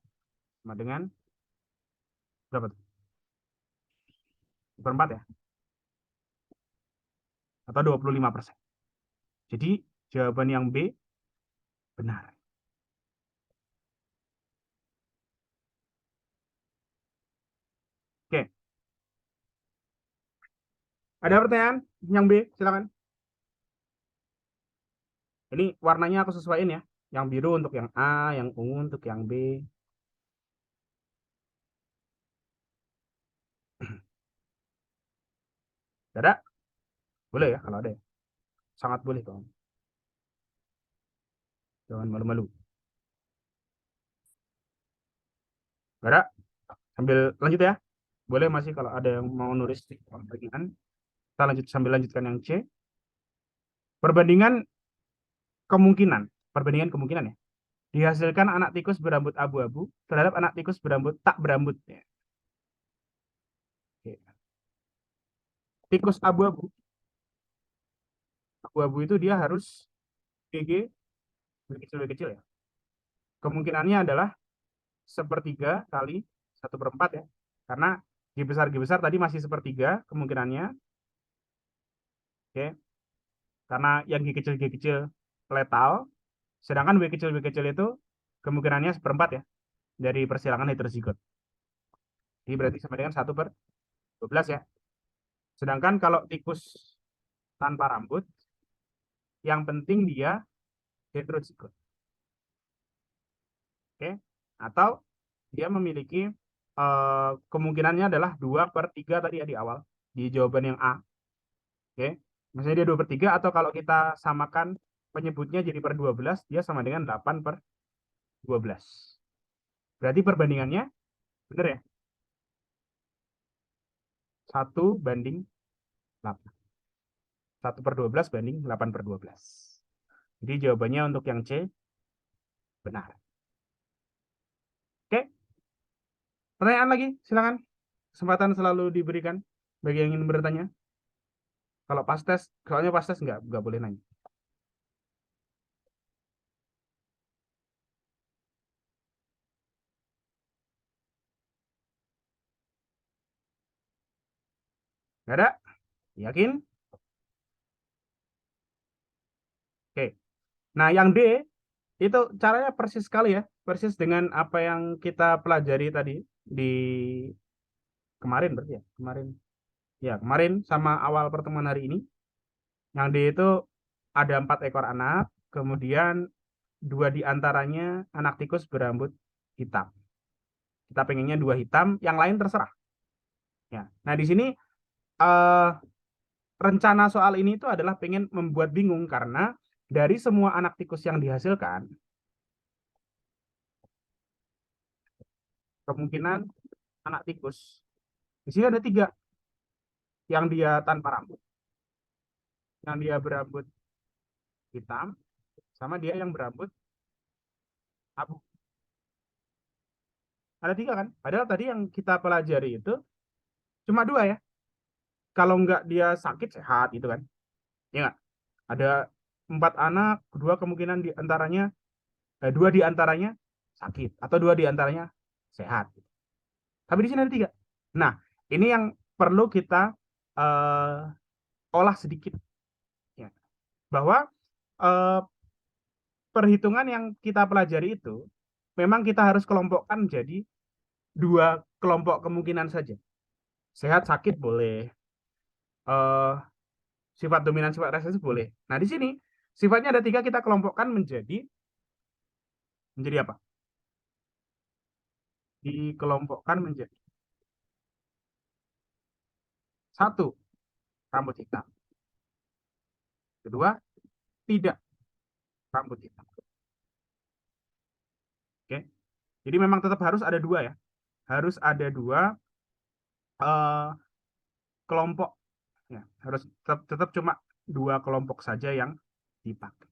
Sama dengan berapa tuh? 1/4 ya? Atau 25%. Jadi jawaban yang B benar. Oke. Ada pertanyaan? Yang B, silakan. Ini warnanya aku sesuaiin ya. Yang biru untuk yang A, yang ungu untuk yang B. Ada? Boleh ya kalau ada ya. Sangat boleh kawan. Jangan malu-malu. Ada? Sambil lanjut ya. Boleh masih kalau ada yang mau nulis di pertanyaan. Kita lanjut sambil lanjutkan yang C. Perbandingan kemungkinan ya. Dihasilkan anak tikus berambut abu-abu terhadap anak tikus berambut tak berambut ya. Oke. Tikus abu-abu itu dia harus GG kecil ya. Kemungkinannya adalah 1/3 kali 1/4 ya. Karena G besar tadi masih 1/3 kemungkinannya. Oke. Karena yang G kecil letal, sedangkan W kecil itu kemungkinannya 1/4 ya dari persilangan heterozigot. Jadi berarti sama dengan 1/12 ya. Sedangkan kalau tikus tanpa rambut, yang penting dia heterozigot. Oke. Atau dia memiliki kemungkinannya adalah 2/3 tadi ya di awal, di jawaban yang A. Oke. Misalnya dia 2/3, atau kalau kita samakan penyebutnya jadi per 12, dia sama dengan 8/12. Berarti perbandingannya benar ya? 1/8. 1/12 banding 8/12. Jadi jawabannya untuk yang C benar. Oke. Pertanyaan lagi, silakan. Kesempatan selalu diberikan bagi yang ingin bertanya. Kalau pas tes, soalnya pas tes nggak boleh nanya. Nggak ada? Yakin? Oke. Nah, yang D itu caranya persis sekali ya. Persis dengan apa yang kita pelajari tadi di kemarin berarti ya. Kemarin. Ya, kemarin sama awal pertemuan hari ini. Yang D itu ada 4 ekor anak, kemudian 2 diantaranya anak tikus berambut hitam. Kita pengennya 2 hitam, yang lain terserah. Ya. Nah, di sini eh, rencana soal ini itu adalah pengen membuat bingung karena dari semua anak tikus yang dihasilkan, kemungkinan anak tikus di sini ada 3, yang dia tanpa rambut, yang dia berambut hitam, sama dia yang berambut abu. Ada 3 kan? Padahal tadi yang kita pelajari itu cuma 2 ya. Kalau nggak dia sakit sehat gitu kan? Ya nggak? Ada 4 anak, 2 kemungkinan di antaranya 2 di antaranya sakit atau 2 di antaranya sehat. Tapi di sini ada 3. Nah, ini yang perlu kita olah sedikit, ya. Bahwa eh, perhitungan yang kita pelajari itu memang kita harus kelompokkan jadi 2 kelompok kemungkinan saja. Sehat, sakit boleh, eh, sifat dominan, sifat resesif boleh. Nah, di sini sifatnya ada 3, kita kelompokkan menjadi apa? Dikelompokkan menjadi 1, rambut hitam. Kedua, tidak rambut hitam. Oke. Jadi memang tetap harus ada dua ya. Harus ada dua kelompok. Ya, harus tetap cuma dua kelompok saja yang dipakai.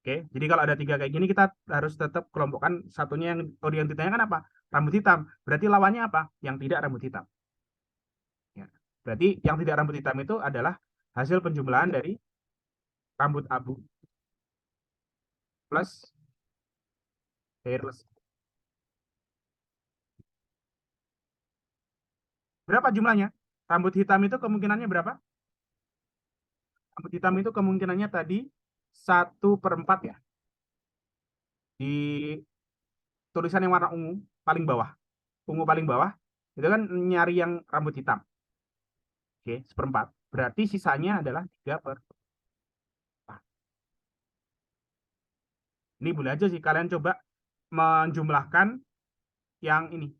Oke, jadi kalau ada tiga kayak gini kita harus tetap kelompokkan satunya yang ditanya kan apa? Rambut hitam. Berarti lawannya apa? Yang tidak rambut hitam. Ya. Berarti yang tidak rambut hitam itu adalah hasil penjumlahan dari rambut abu plus hairless. Berapa jumlahnya? Rambut hitam itu kemungkinannya berapa? Rambut hitam itu kemungkinannya tadi 1/4 ya. Di tulisan yang warna ungu paling bawah. Ungu paling bawah itu kan nyari yang rambut hitam. Oke, 1/4. Berarti sisanya adalah 3/4. Ini boleh aja sih kalian coba menjumlahkan yang ini.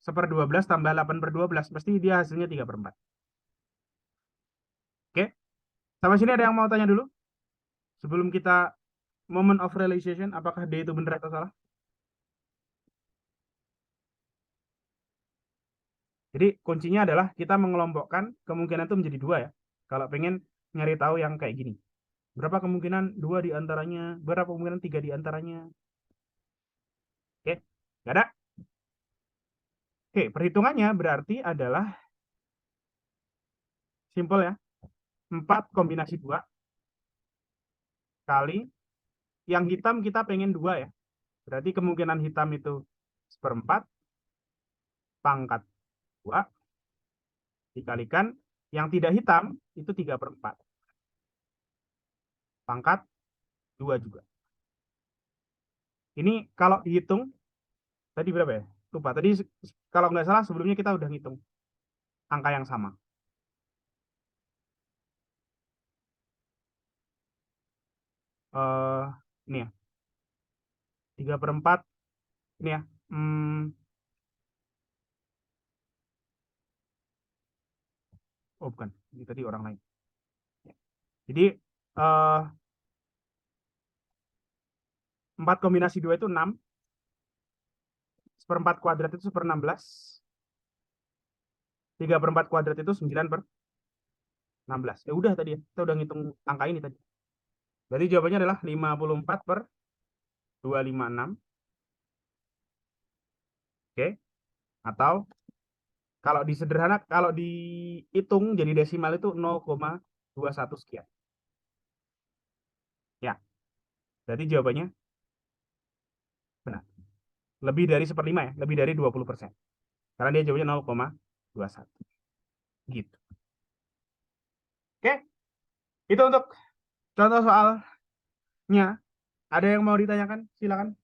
1/12 tambah 8/12. Pasti dia hasilnya 3/4. Oke, sampai sini ada yang mau tanya dulu? Sebelum kita moment of realization, apakah D itu benar atau salah? Jadi kuncinya adalah kita mengelompokkan kemungkinan itu menjadi dua ya. Kalau pengen nyari tahu yang kayak gini. Berapa kemungkinan dua di antaranya, berapa kemungkinan tiga di antaranya. Oke, gak ada? Oke, perhitungannya berarti adalah simpel ya. 4 kombinasi 2 kali yang hitam kita pengen 2 ya. Berarti kemungkinan hitam itu 1/4 pangkat 2 dikalikan yang tidak hitam itu 3/4 pangkat 2 juga. Ini kalau dihitung tadi berapa ya? Lupa. Tadi kalau nggak salah sebelumnya kita udah ngitung angka yang sama. Eh ini ya. 3/4 ini ya. Oh bukan. Ini tadi orang lain. Jadi 4 kombinasi 2 itu 6. 1/4 kuadrat itu 1/16. 3/4 kuadrat itu 9/16. Ya udah tadi ya. Kita udah ngitung angka ini tadi. Berarti jawabannya adalah 54/256. Oke. Atau kalau kalau dihitung jadi desimal itu 0,21 sekian. Ya. Berarti jawabannya benar. Lebih dari 1/5 ya. Lebih dari 20%. Karena dia jawabnya 0,21. Gitu. Oke. Itu untuk contoh soalnya. Ada yang mau ditanyakan? Silakan.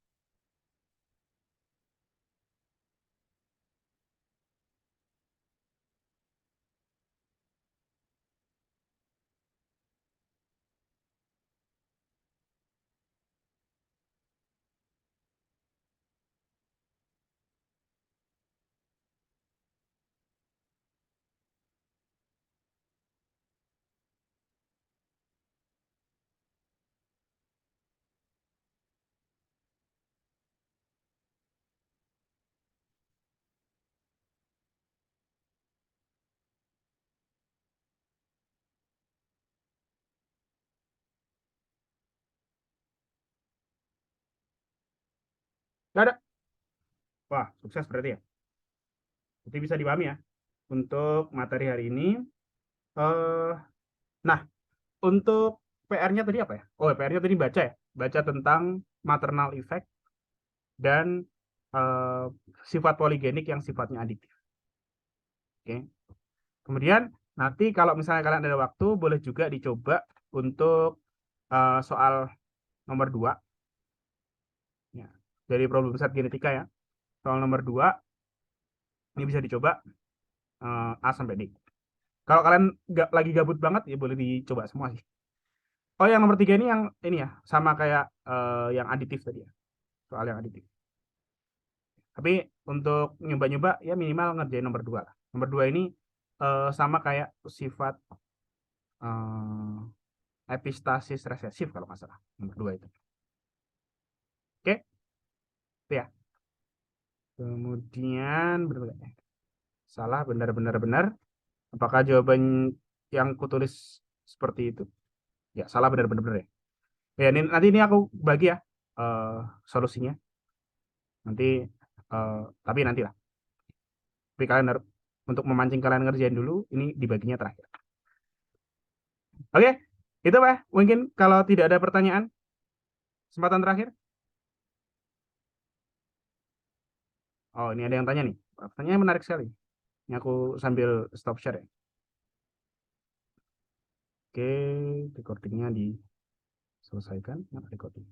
Nggak ada. Wah, sukses berarti ya. Jadi bisa dipahami ya. Untuk materi hari ini. Eh, nah, untuk PR-nya tadi apa ya? Oh, PR-nya tadi baca ya. Baca tentang maternal effect dan eh, sifat poligenik yang sifatnya aditif. Oke. Kemudian nanti kalau misalnya kalian ada waktu, boleh juga dicoba untuk soal nomor 2. Ya, dari problem set genetika ya. Soal nomor 2, ini bisa dicoba A sampai D. Kalau kalian lagi gabut banget, ya boleh dicoba semua sih. Oh, yang nomor 3 ini yang ini ya, sama kayak yang aditif tadi ya. Soal yang aditif. Tapi untuk nyoba-nyoba, ya minimal ngerjain nomor 2 lah. Nomor 2 ini sama kayak sifat epistasis resesif kalau nggak salah. Nomor 2 itu. Itu ya. Kemudian berikutnya. Salah, benar, benar, benar. Apakah jawaban yang kutulis seperti itu? Ya, salah, benar, benar, benar ya. Ya, ini, nanti ini aku bagi ya eh, solusinya. Nanti, tapi nanti lah. Tapi kalian harus, untuk memancing kalian ngerjain dulu, ini dibaginya terakhir. Oke, itu Pak. Mungkin kalau tidak ada pertanyaan, kesempatan terakhir. Oh, ini ada yang tanya nih. Pertanyaannya menarik sekali. Ini aku sambil stop share ya. Oke, recordingnya diselesaikan. Nah, recording.